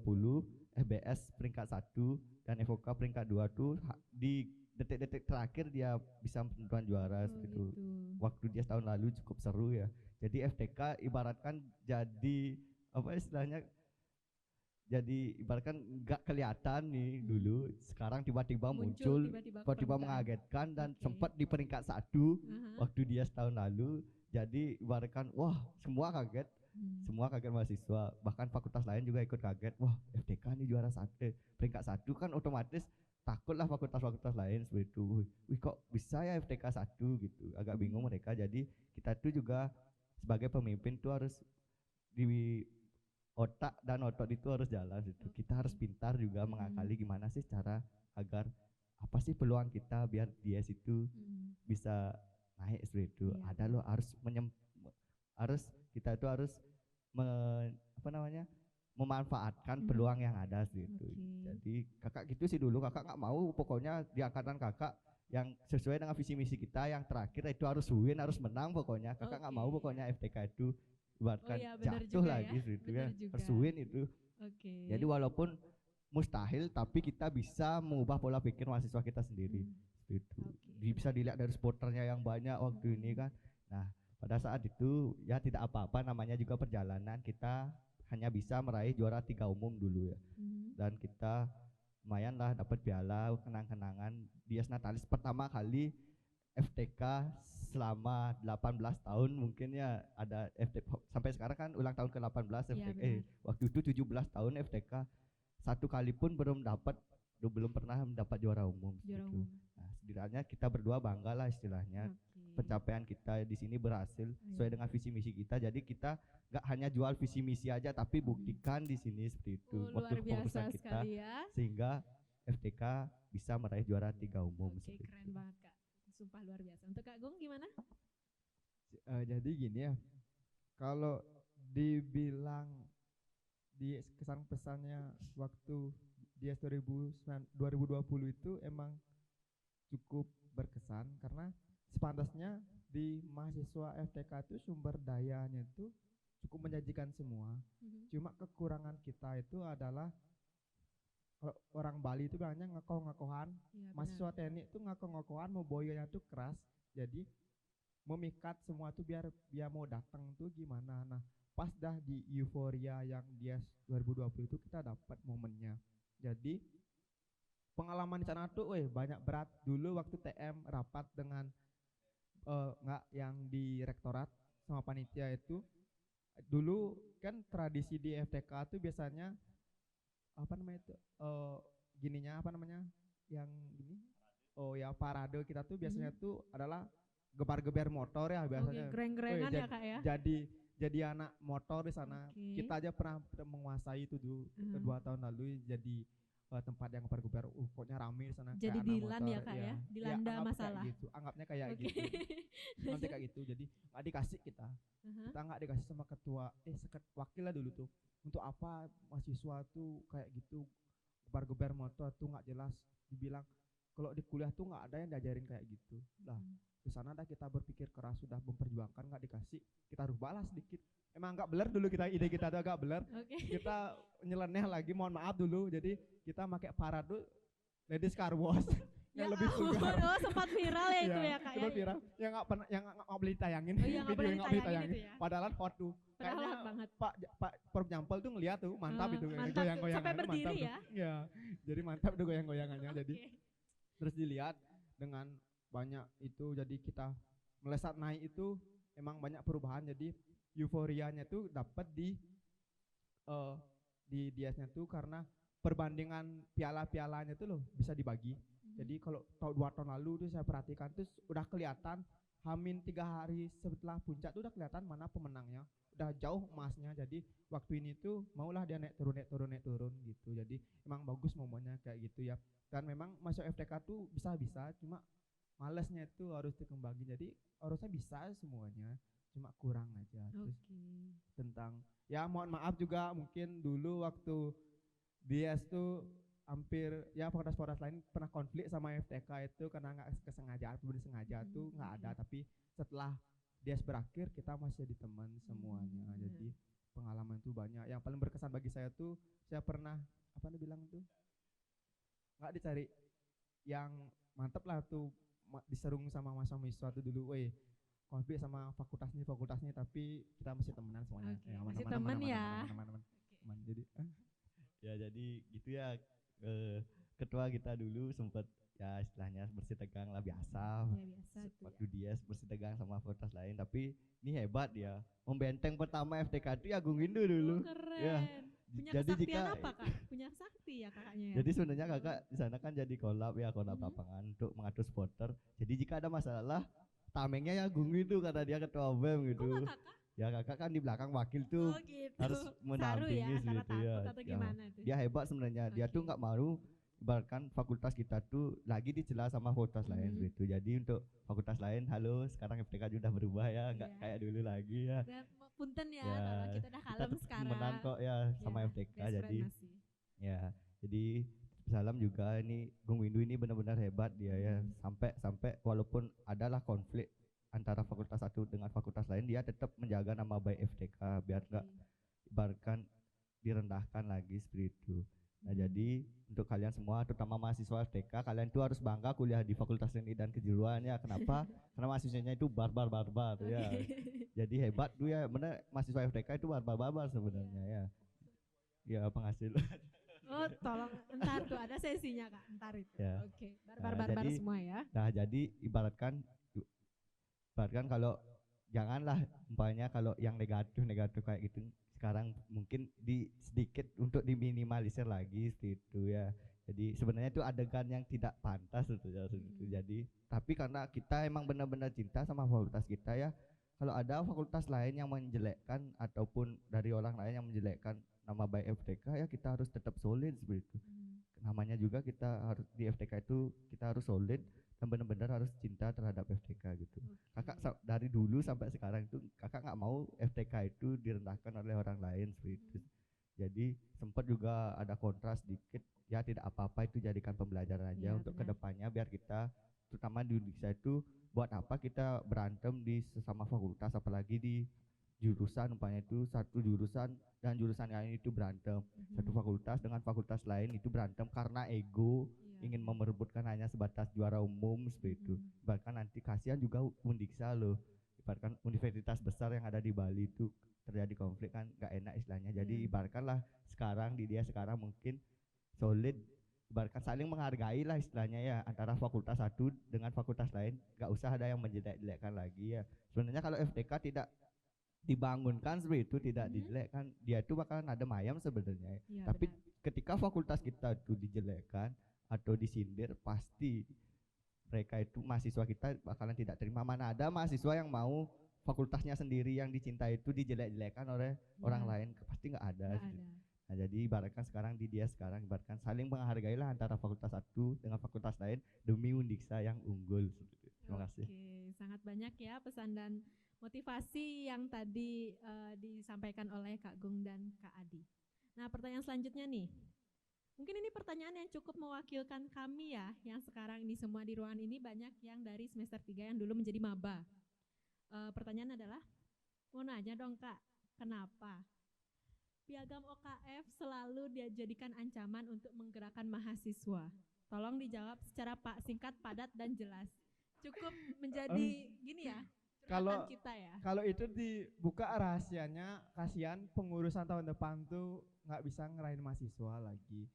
FBS peringkat 1 dan FOK peringkat 2 tuh di detik-detik terakhir dia bisa penentuan juara gitu. Waktu dia tahun lalu cukup seru ya. Jadi FTK ibaratkan jadi apa istilahnya, jadi ibaratkan nggak kelihatan nih dulu, sekarang tiba-tiba muncul, tiba-tiba mengagetkan dan sempat di peringkat 1 waktu dia setahun lalu. Jadi ibaratkan wah semua kaget, semua kaget mahasiswa, bahkan fakultas lain juga ikut kaget. Wah FTK nih juara 1, peringkat 1 kan otomatis takutlah fakultas-fakultas lain seperti itu. Wih kok bisa ya FTK 1 gitu, agak bingung mereka. Jadi kita tuh juga sebagai pemimpin tuh harus di otak dan otot itu harus jalan gitu. Kita harus pintar juga mengakali gimana sih cara agar apa sih peluang kita biar dia itu bisa naik seperti itu. Ada loh harus kita itu harus memanfaatkan peluang yang ada seperti itu. Jadi kakak gitu sih dulu, kakak nggak mau pokoknya di angkatan kakak yang sesuai dengan visi misi kita yang terakhir itu harus win, harus menang pokoknya. Kakak nggak mau pokoknya FTK itu ibaratkan jatuh lagi gitu ya, harus win itu. Jadi walaupun mustahil tapi kita bisa mengubah pola pikir mahasiswa kita sendiri gitu. Bisa dilihat dari supporternya yang banyak waktu ini kan. Nah pada saat itu ya tidak apa-apa, namanya juga perjalanan. Kita hanya bisa meraih juara 3 umum dulu ya, dan kita lumayan lah dapat piala, kenang-kenangan. Dias Natalis pertama kali FTK selama 18 tahun mungkin ya ada FTK, sampai sekarang kan ulang tahun ke-18 FTK. Waktu itu 17 tahun FTK, satu kali pun belum pernah mendapat juara umum gitu. Nah, setidaknya kita berdua bangga lah istilahnya. Pencapaian kita di sini berhasil sesuai dengan visi misi kita. Jadi kita nggak hanya jual visi misi aja tapi buktikan di sini seperti itu. Luar biasa kita, sekali ya. Sehingga FTK bisa meraih juara 3 umum. Keren banget Kak. Sumpah luar biasa. Untuk Kak Gung gimana? Jadi gini ya, kalau dibilang di kesan pesannya waktu Dias 2020 itu emang cukup berkesan karena sepantasnya di mahasiswa FTK itu sumber dayanya itu cukup menjanjikan semua. Cuma kekurangan kita itu adalah kalau orang Bali itu bilangnya ngakoh-ngakohan. Iya, Mahasiswa benar. teknik itu ngakoh-ngakohan, mau boyonya tuh keras. Jadi memikat semua tuh biar dia mau datang tuh gimana. Nah, pas dah di euforia yang dia 2020 itu kita dapat momennya. Jadi pengalaman di sana tuh banyak berat. Dulu waktu TM rapat dengan nggak yang di rektorat sama panitia itu, dulu kan tradisi di FTK tuh biasanya apa namanya itu gininya apa namanya yang gini, oh ya parade kita tuh biasanya Mhm. tuh adalah gebar-geber motor ya Oke, biasanya. greng-grengan ya Kak ya. Jadi anak motor di sana. Oke. Kita aja pernah menguasai itu dulu Mhm. 2 tahun lalu jadi tempat yang gebar-geber. Pokoknya rame di sana Jadi kayak anak dilan motor ya Kak ya, ya. dilanda Anggap kayak masalah. gitu, anggapnya kayak Oke. gitu. Nanti kayak gitu. Jadi nggak dikasih kita. Aha. Kita nggak dikasih sama ketua wakil lah dulu tuh. Untuk apa mahasiswa tuh kayak gitu gebar-gebar motor tuh nggak jelas, dibilang kalau di kuliah tuh nggak ada yang diajarin kayak gitu lah. Mhm. Di sana dah kita berpikir keras, sudah memperjuangkan nggak dikasih, kita harus balas sedikit. Emang agak beler dulu kita, ide kita tuh agak beler. Oke. Kita nyeleneh lagi, mohon maaf dulu. Jadi kita pakai parade ladies car wash Ya yang lebih ampun, vulgar. oh sempat viral ya itu Iya, ya Kak ya. itu viral. Yang nggak pernah, yang nggak boleh ditayangin. Oh iya, nggak boleh Video yang nggak boleh ditayangin ditayangin. itu ya. Padahal hot tuh. Padahal Kayaknya hot banget. Pak Prof Nyampel tuh ngeliat tuh, mantap itu, Mantap tuh, goyang-goyangan sampai itu berdiri mantap tuh. ya. Iya, jadi mantap tuh goyang-goyangannya. Jadi Oke. terus dilihat dengan banyak itu, jadi kita melesat naik itu emang banyak perubahan. Jadi euforianya tuh dapat eh, di diasnya tuh karena perbandingan piala-pialanya tuh loh bisa dibagi. Jadi kalau 2 tahun lalu tuh saya perhatikan tuh udah kelihatan Hamin 3 hari setelah puncak tuh udah kelihatan mana pemenangnya, udah jauh emasnya. Jadi waktu ini tuh maulah dia naik turun gitu. Jadi emang bagus momennya kayak gitu ya. Dan memang masuk FTK tuh bisa cuma malesnya itu harus dikembangin. Jadi harusnya bisa semuanya, cuma kurang aja. Terus Oke. tentang ya mohon maaf juga mungkin dulu waktu DS tuh hampir ya fakultas-fakultas lain pernah konflik sama FTK itu karena nggak kesengajaan atau disengaja tuh nggak ada. Oke. Tapi setelah DS berakhir kita masih jadi teman semuanya. Hmm. Jadi pengalaman tuh banyak. Yang paling berkesan bagi saya tuh saya pernah apa nih bilang tuh nggak dicari yang mantep lah tuh diserung sama mahasiswa tuh dulu, konflik sama fakultas nih tapi kita masih temenan semuanya. Oke, Ya, masih aman, temen aman, ya. aman. Aman. Jadi Ya jadi gitu ya, ketua kita dulu sempat ya istilahnya bersih tegang lah biasa. Ya biasa tuh Waktu ya. dia bersih tegang sama fakultas lain, tapi ini hebat dia. Membenteng pertama FTK itu Agung Windu dulu. Oh, keren. Ya. Punya Jadi kesaktian jika apa Kak? Punya sakti ya kakaknya ya. jadi sebenarnya kakak di sana kan jadi kolab Mhm. lapangan untuk mengatur supporter. Jadi jika ada masalah, tamengnya ya Agung Windu kata dia ketua BEM Kok gitu. nggak kakak? Ya kakak kan di belakang wakil tuh. Oh gitu. Harus Saru ya, mendampingi antara gitu takut ya. atau Ya. gimana tuh? Dia hebat sebenarnya. Dia tuh Oke. nggak mau ibaratkan fakultas kita tuh lagi dicela sama fakultas lain Mhm. gitu. Jadi untuk fakultas lain, halo sekarang FTK sudah berubah ya, nggak Iya. kayak dulu lagi ya. Dan punten ya, Ya, kalau kita udah Kita kalem tetap sekarang. menang kok ya sama Ya, FTK. best friend Jadi masih. ya, jadi salam juga ini Gung Windu ini benar-benar hebat dia ya. Sampai walaupun adalah konflik antara fakultas satu dengan fakultas lain, dia tetap menjaga nama baik FTK biar nggak ibaratkan direndahkan lagi seperti itu. Nah, jadi untuk kalian semua terutama mahasiswa FTK, kalian tuh harus bangga kuliah di Fakultas Teknik dan Kejuruan ya. Kenapa? Karena mahasiswanya itu barbar ya. Jadi hebat tuh ya, bener mahasiswa FTK itu barbar sebenarnya ya. Ya penghasil. Oh, tolong entar tuh ada sesinya Kak, entar itu. Ya. Oke, Nah, barbar-barbar jadi- semua ya. Nah, jadi ibaratkan kalau janganlah umpamanya kalau yang negatif kayak gitu sekarang mungkin sedikit untuk diminimalisir lagi seperti itu ya. Jadi sebenarnya itu adegan yang tidak pantas itu ya, seperti itu. Jadi tapi karena kita emang benar-benar cinta sama fakultas kita ya, kalau ada fakultas lain yang menjelekkan ataupun dari orang lain yang menjelekkan nama baik FTK ya kita harus tetap solid seperti itu. Namanya juga kita harus di FTK itu kita harus solid dan benar-benar harus cinta terhadap FTK gitu. Kakak dari dulu sampai sekarang itu kakak nggak mau FTK itu direndahkan oleh orang lain seperti itu. Jadi sempat juga ada kontras sedikit ya, tidak apa-apa itu jadikan pembelajaran aja Iya, untuk benar. kedepannya biar kita terutama di Indonesia itu buat apa kita berantem di sesama fakultas apalagi di jurusan umpamanya itu satu jurusan dan jurusan lain itu berantem, satu fakultas dengan fakultas lain itu berantem karena ego ingin memerebutkan hanya sebatas juara umum seperti itu. Bahkan nanti kasihan juga Undiksa loh, ibaratkan universitas besar yang ada di Bali itu terjadi konflik kan nggak enak istilahnya. Jadi ibaratkanlah sekarang di dia sekarang mungkin solid, ibaratkan saling menghargai lah istilahnya ya, antara fakultas satu dengan fakultas lain, nggak usah ada yang menjelek-jelekkan lagi ya. Sebenarnya kalau FTK tidak dibangunkan seperti itu, tidak dijelekkan, dia itu bakalan ada mayam sebenarnya. Tapi ketika fakultas kita itu dijelekkan atau disindir, pasti mereka itu mahasiswa kita bakalan tidak terima. Mana ada mahasiswa yang mau fakultasnya sendiri yang dicintai itu dijelek-jelekan oleh orang lain, pasti nggak ada. Nah, jadi ibaratkan sekarang di dia sekarang ibaratkan saling menghargailah antara fakultas satu dengan fakultas lain demi Undiksa yang unggul. Terima kasih. Oke, sangat banyak ya pesan dan motivasi yang tadi disampaikan oleh Kak Gung dan Kak Adi. Nah, pertanyaan selanjutnya nih. Mungkin ini pertanyaan yang cukup mewakilkan kami ya, yang sekarang ini semua di ruangan ini banyak yang dari semester 3 yang dulu menjadi maba. Pertanyaan adalah, mau nanya dong Kak, kenapa piagam OKF selalu dijadikan ancaman untuk menggerakkan mahasiswa? Tolong dijawab secara singkat, padat, dan jelas. Cukup menjadi gini ya, kalau kita ya. Kalau itu dibuka rahasianya, kasihan pengurusan tahun depan tuh nggak bisa ngerahin mahasiswa lagi.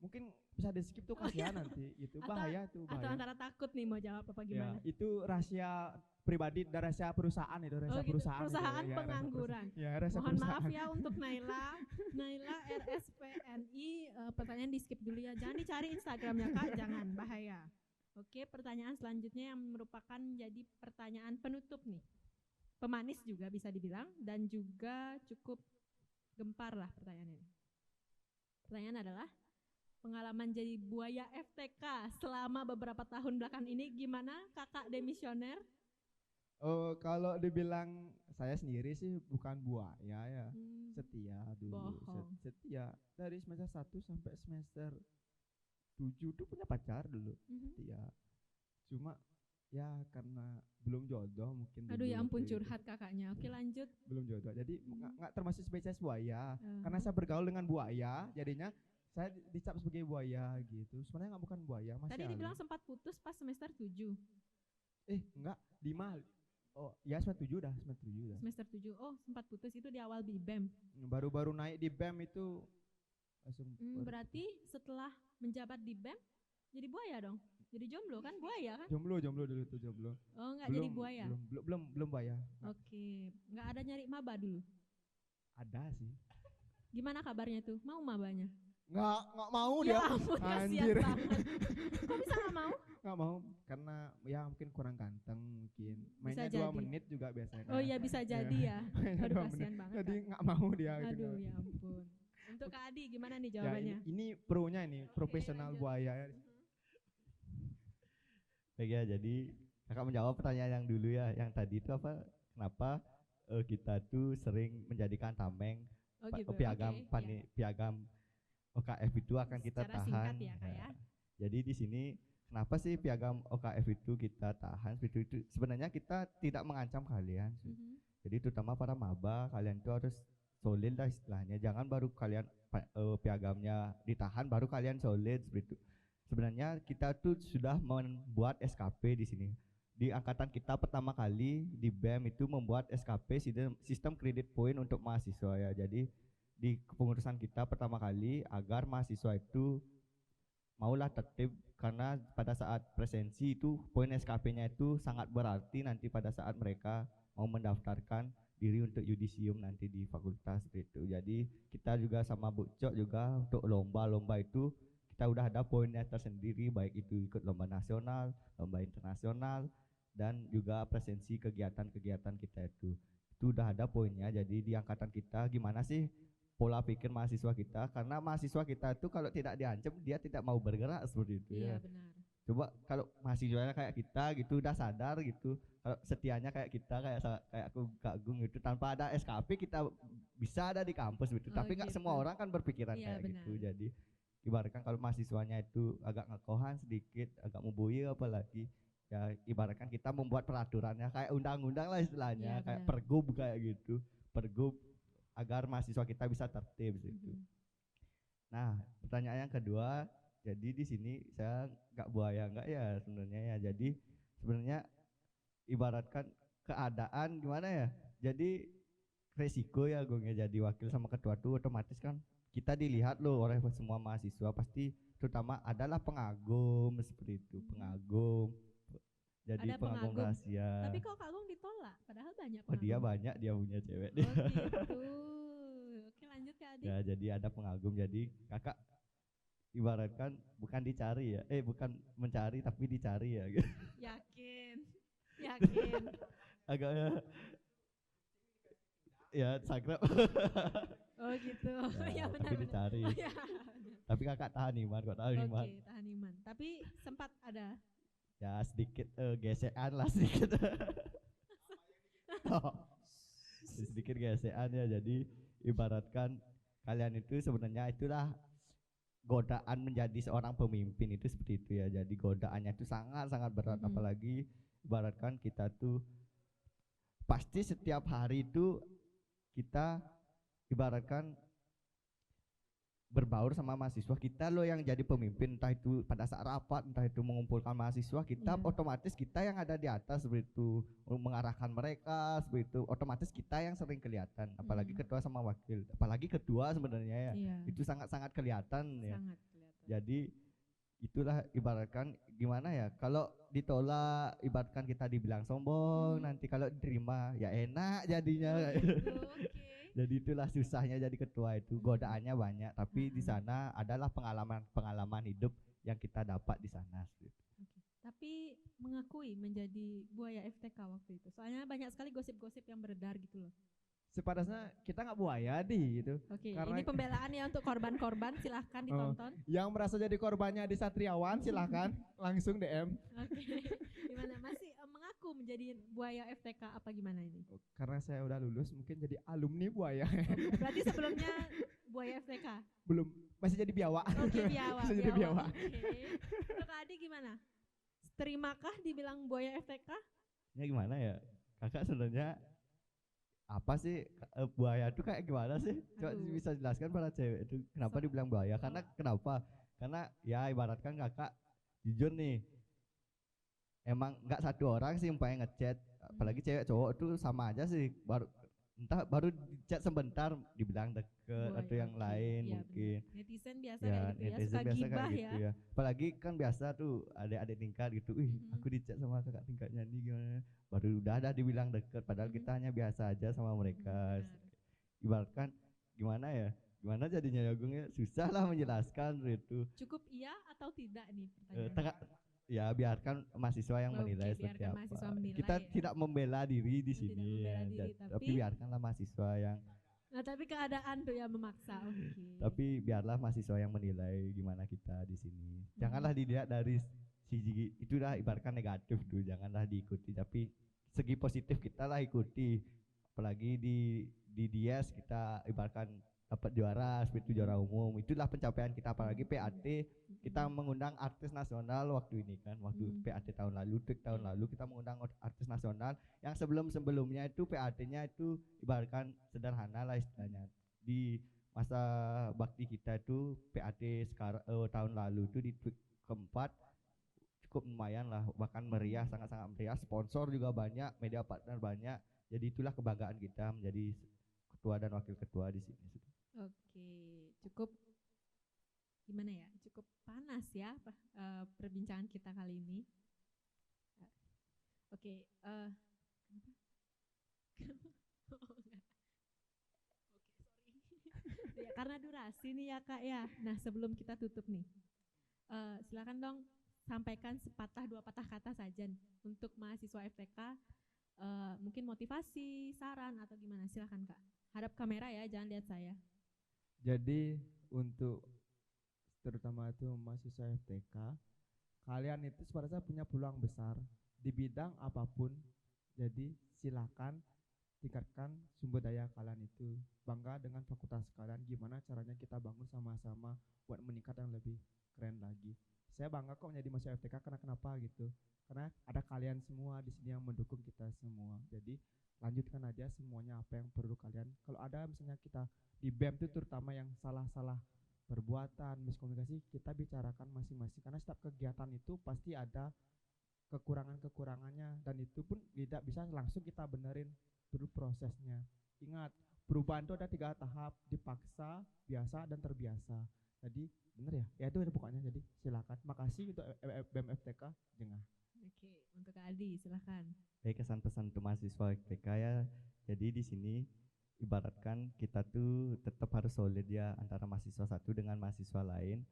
Mungkin bisa di skip tuh kasihan nanti. Itu bahaya tuh. Atau antara takut nih mau jawab apa gimana? Ya, itu rahasia pribadi dan rahasia perusahaan itu, rahasia perusahaan. Perusahaan itu, pengangguran. Mohon maaf ya untuk Naila RSPNI, pertanyaan di skip dulu ya. Jangan dicari Instagramnya Kak, jangan, bahaya. Oke, pertanyaan selanjutnya yang merupakan menjadi pertanyaan penutup nih. Pemanis juga bisa dibilang dan juga cukup gempar lah pertanyaan ini. Pertanyaan adalah, pengalaman jadi buaya FTK selama beberapa tahun belakang ini gimana Kakak demisioner? Oh, kalau dibilang saya sendiri sih bukan buaya ya. Setia dulu. Setia dari semester 1 sampai semester 7 tuh punya pacar dulu. Setia. Cuma ya karena belum jodoh mungkin. Aduh ya ampun curhat kakaknya. Oke lanjut. Belum jodoh. Jadi nggak termasuk spesies buaya. Karena saya bergaul dengan buaya, jadinya saya dicap sebagai buaya gitu. Sebenarnya nggak, bukan buaya. Masih tadi dibilang sempat putus pas semester 7. Enggak, 5. Oh ya semester 7 dah, semester 7 dah. Semester 7, oh sempat putus itu di awal di BEM. Baru-baru naik di BEM itu langsung. Berarti setelah menjabat di BEM jadi buaya dong? Jadi jomblo kan, buaya kan? Jomblo dulu tuh jomblo. Oh enggak jadi buaya? Belum buaya. Oke, enggak ada nyari maba dulu? Ada sih. Gimana kabarnya tuh? Mau mabanya? Nggak mau Ya dia. ampun, kasihan banget. Kok bisa nggak mau? Nggak mau karena ya mungkin kurang ganteng mungkin. Mainnya bisa 2 menit juga biasanya. Oh iya bisa jadi ya. Aduh kasihan banget. Jadi nggak mau dia. Aduh gitu. Ya ampun. Untuk Kak Adi gimana nih jawabannya? Ya, ini pro-nya ini, profesional buaya. Baik ya, jadi kakak menjawab pertanyaan yang dulu ya, yang tadi itu apa? Kenapa kita tuh sering menjadikan tameng gitu. piagam OKF itu akan kita secara tahan. Singkat ya, Kak, ya. Jadi di sini kenapa sih piagam OKF itu kita tahan? Itu sebenarnya kita tidak mengancam kalian. Jadi terutama para maba, kalian itu harus solid lah istilahnya. Jangan baru kalian piagamnya ditahan baru kalian solid seperti itu. Sebenarnya kita tuh sudah membuat SKP di sini. Di angkatan kita pertama kali di BEM itu membuat SKP sistem kredit poin untuk mahasiswa ya. Jadi di kepengurusan kita pertama kali agar mahasiswa itu maulah tertib, karena pada saat presensi itu poin SKP-nya itu sangat berarti nanti pada saat mereka mau mendaftarkan diri untuk yudisium nanti di fakultas itu. Jadi kita juga sama Bu Cok juga untuk lomba-lomba itu kita udah ada poinnya tersendiri, baik itu ikut lomba nasional, lomba internasional, dan juga presensi kegiatan-kegiatan kita itu udah ada poinnya. Jadi di angkatan kita gimana sih pola pikir mahasiswa kita, karena mahasiswa kita itu kalau tidak diancam dia tidak mau bergerak seperti itu. Iya, ya benar. Coba kalau mahasiswanya kayak kita gitu udah sadar gitu, kalau setianya kayak kita kayak aku Kak Gung gitu, tanpa ada SKP kita bisa ada di kampus gitu. Tapi nggak semua orang kan berpikiran kayak benar. gitu. Jadi ibaratkan kalau mahasiswanya itu agak ngekohan sedikit, agak membuih apalagi ya, ibaratkan kita membuat peraturannya kayak undang-undang lah istilahnya, kayak pergub kayak gitu. pergub agar mahasiswa kita bisa tertib gitu. Nah, pertanyaan yang kedua, jadi di sini saya nggak buaya nggak ya sebenarnya ya. Jadi sebenarnya ibaratkan keadaan gimana ya. Jadi resiko ya gue jadi wakil sama ketua tuh otomatis kan kita dilihat loh oleh semua mahasiswa, pasti terutama adalah pengagum seperti itu, pengagum. Jadi Ada pengagum pengagum. rahasia. Tapi kok Kak Agung ditolak? Padahal banyak Oh dia pengagum. banyak, dia punya cewek. Oh gitu. Oke lanjut Kak Adi. Ya jadi ada pengagum, jadi kakak ibaratkan bukan dicari ya, bukan mencari tapi dicari ya. Yakin. Yakin. Agaknya ya sagrab. Oh gitu. Ya, Tapi benar-benar. dicari. Oh, ya. Tapi kakak tahan iman kok, tahan iman. Oke, tahan iman. Tapi sempat ada. Ya sedikit gesekan lah sedikit. Oh, sedikit gesekan ya, jadi ibaratkan kalian itu sebenarnya itulah godaan menjadi seorang pemimpin itu seperti itu ya. Jadi godaannya itu sangat-sangat berat, apalagi ibaratkan kita tuh pasti setiap hari itu kita ibaratkan berbaur sama mahasiswa kita loh yang jadi pemimpin, entah itu pada saat rapat, entah itu mengumpulkan mahasiswa kita, otomatis kita yang ada di atas seperti itu, mengarahkan mereka seperti itu, otomatis kita yang sering kelihatan, apalagi ketua sama wakil, apalagi ketua sebenarnya ya, itu sangat-sangat kelihatan ya. Sangat kelihatan. Jadi itulah ibaratkan gimana ya, kalau ditolak ibaratkan kita dibilang sombong, nanti kalau diterima ya enak jadinya. Jadi itulah susahnya jadi ketua itu, godaannya banyak, tapi di sana adalah pengalaman hidup yang kita dapat di sana. Tapi mengakui menjadi buaya FTK waktu itu, soalnya banyak sekali gosip-gosip yang beredar gitu loh. Sepadasnya kita nggak buaya di gitu. Oke, Karena ini pembelaan ya untuk korban-korban, silahkan ditonton. Yang merasa jadi korbannya di Satriawan silahkan langsung DM. Oke, gimana masih mengaku menjadi buaya FTK apa gimana ini? Karena saya udah lulus mungkin jadi alumni buaya. Berarti sebelumnya buaya FTK? Belum, masih jadi biawa. Oke, biawa. Masih jadi biawa. Oke. Kak Adi gimana? Terimakah dibilang buaya FTK? Ya gimana ya, kakak sebenarnya apa sih buaya itu kayak gimana sih? Coba bisa jelaskan pada cewek itu kenapa dibilang buaya? Karena kenapa? Karena ya ibaratkan kakak jujur nih, emang nggak satu orang sih yang pengen ngechat, apalagi cewek cowok itu sama aja sih, baru chat sebentar dibilang deket atau yang lain ya, mungkin bener. Netizen biasa ya, kayak gitu ya, suka biasa gibah kayak gitu ya. Apalagi kan biasa tuh adik-adik tingkat gitu, aku di chat sama kakak tingkatnya nih gimana, baru udah ada dibilang deket, padahal kita hanya biasa aja sama mereka. Ibaratkan gimana ya, gimana jadinya ya Gung ya, susah lah menjelaskan itu. Cukup iya atau tidak nih pertanyaannya? Ya biarkan mahasiswa yang menilai seperti apa. Kita tidak membela diri di sini ya, tapi biarkanlah mahasiswa yang. Nah tapi keadaan tuh yang memaksa. Tapi biarlah mahasiswa yang menilai gimana kita di sini. Janganlah dilihat dari sisi itulah ibaratkan negatif tuh, janganlah diikuti, tapi segi positif kita lah ikuti. Apalagi di Dies kita ibaratkan dapat juara, seperti juara umum, itulah pencapaian kita. Apalagi PAT kita mengundang artis nasional waktu ini kan, waktu PAT tahun lalu kita mengundang artis nasional yang sebelumnya itu PAT-nya itu ibaratkan sederhana lah istilahnya. Di masa bakti kita itu PAT sekarang tahun lalu itu di keempat cukup lumayan lah, bahkan meriah, sangat-sangat meriah, sponsor juga banyak, media partner banyak, jadi itulah kebanggaan kita menjadi ketua dan wakil ketua di sini. Oke, cukup gimana ya? Cukup panas ya perbincangan kita kali ini. Oke, ya, karena durasi nih ya Kak ya. Nah sebelum kita tutup nih, silakan dong sampaikan sepatah dua patah kata saja untuk mahasiswa FTK, mungkin motivasi, saran atau gimana, silakan Kak. Hadap kamera ya, jangan lihat saya. Jadi untuk terutama itu mahasiswa FTK, kalian itu sebenarnya punya peluang besar di bidang apapun. Jadi silakan tingkatkan sumber daya kalian itu, bangga dengan fakultas kalian, gimana caranya kita bangun sama-sama buat meningkat yang lebih keren lagi. saya bangga kok menjadi mahasiswa FTK karena kenapa gitu. Karena ada kalian semua di sini yang mendukung kita semua. Jadi lanjutkan aja semuanya apa yang perlu kalian. Kalau ada misalnya kita di BEM itu terutama yang salah-salah perbuatan, miskomunikasi, kita bicarakan masing-masing karena setiap kegiatan itu pasti ada kekurangan-kekurangannya dan itu pun tidak bisa langsung kita benerin, perlu prosesnya. Ingat, perubahan itu ada 3 tahap, dipaksa, biasa, dan terbiasa. Jadi bener ya? Ya itu pokoknya. Jadi silakan. Makasih untuk BEM FTK Jengah. Oke, untuk Kak Adi silakan. Baik, kesan pesan untuk mahasiswa FTK ya. Jadi di sini ibaratkan kita tuh tetap harus solid ya antara mahasiswa satu dengan mahasiswa lain.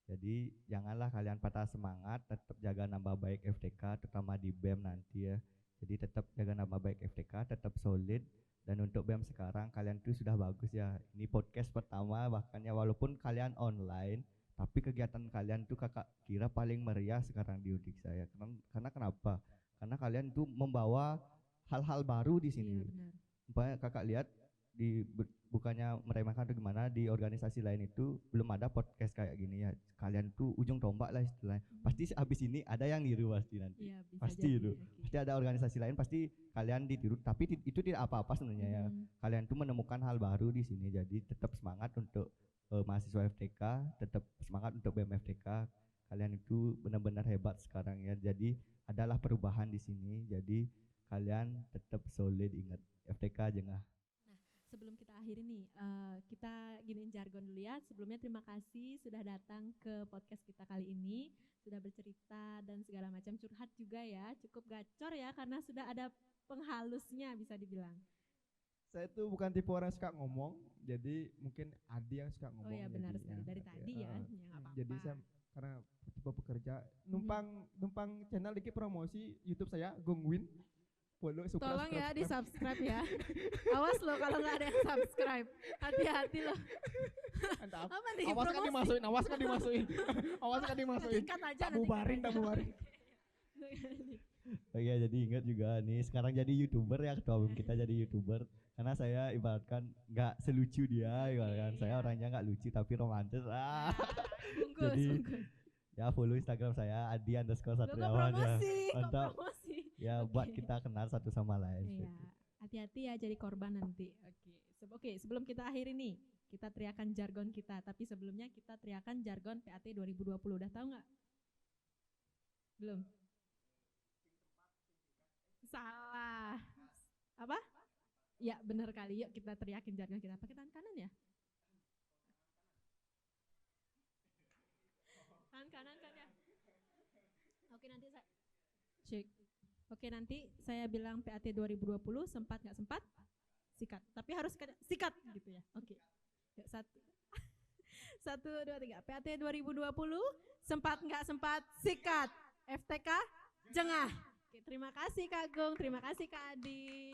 Jadi janganlah kalian patah semangat, tetap jaga nama baik FTK terutama di BEM nanti ya. Jadi tetap jaga nama baik FTK, tetap solid. Dan untuk BEM sekarang kalian tuh sudah bagus ya. Ini podcast pertama bahkan ya, walaupun kalian online tapi kegiatan kalian tuh kakak kira paling meriah sekarang di Udik saya. Karena kenapa? Karena kalian tuh membawa hal-hal baru di sini. Iya, benar. Supaya kakak lihat bukannya meremehkan atau gimana, di organisasi lain itu belum ada podcast kayak gini ya. Kalian tuh ujung tombak lah istilahnya. Pasti habis ini ada yang niru pasti nanti. Iya, bisa Pasti jadi. itu. Oke. Pasti ada organisasi lain pasti kalian ditiru, tapi itu tidak apa-apa sebenarnya ya. Kalian tuh menemukan hal baru di sini. Jadi tetap semangat untuk mahasiswa FTK, tetap semangat untuk BEM FTK. Kalian itu benar-benar hebat sekarang ya. Jadi adalah perubahan di sini. Jadi kalian tetap solid, ingat FTK Jengah. Sebelum kita akhiri nih, kita giniin jargon dulu ya. Sebelumnya terima kasih sudah datang ke podcast kita kali ini, sudah bercerita dan segala macam, curhat juga ya. Cukup gacor ya karena sudah ada penghalusnya bisa dibilang. Saya tuh bukan tipe orang yang suka ngomong, jadi mungkin Adi yang suka ngomong. Oh iya, benar jadi, sekali. Dari oke, tadi ya, ya nggak apa-apa. Jadi saya karena tipe pekerja, numpang channel dikit promosi YouTube saya, Gongwin. Follow, Tolong ya di subscribe ya. Awas loh kalau nggak ada yang subscribe. Hati-hati loh. Apa nih? Awas kan dimasukin, awas kan dimasukin. Awas kan dimasukin. Cut aja Tak nanti, bubarin, cut tak aja. bubarin. Oh iya, jadi ingat juga nih sekarang jadi YouTuber ya, ketua umum kita jadi YouTuber. Karena saya ibaratkan nggak selucu dia, ibaratkan saya orangnya nggak lucu tapi romantis. Bungkus, Jadi bungkus. ya follow Instagram saya Adi_Satriawan ya. Promosi, kok Mantap. promosi. Ya Oke. buat kita kenal satu sama lain. Iya, hati-hati ya jadi korban nanti. Oke, sebelum kita akhiri nih, kita teriakan jargon kita. Tapi sebelumnya kita teriakan jargon PAT 2020. Udah tahu nggak? Belum? Salah. Apa? Ya benar kali. Yuk kita teriakin jargon kita. Pakai tangan kanan ya? Tangan kanan kan ya? Oke, nanti saya cek. Oke, nanti saya bilang PAT 2020, sempat nggak sempat? Sikat. Tapi harus sikat gitu ya. Oke. Yuk, 1, 2, 3. PAT 2020, sempat nggak sempat? Sikat. FTK Jengah. Oke, terima kasih Kak Gung, terima kasih Kak Adi.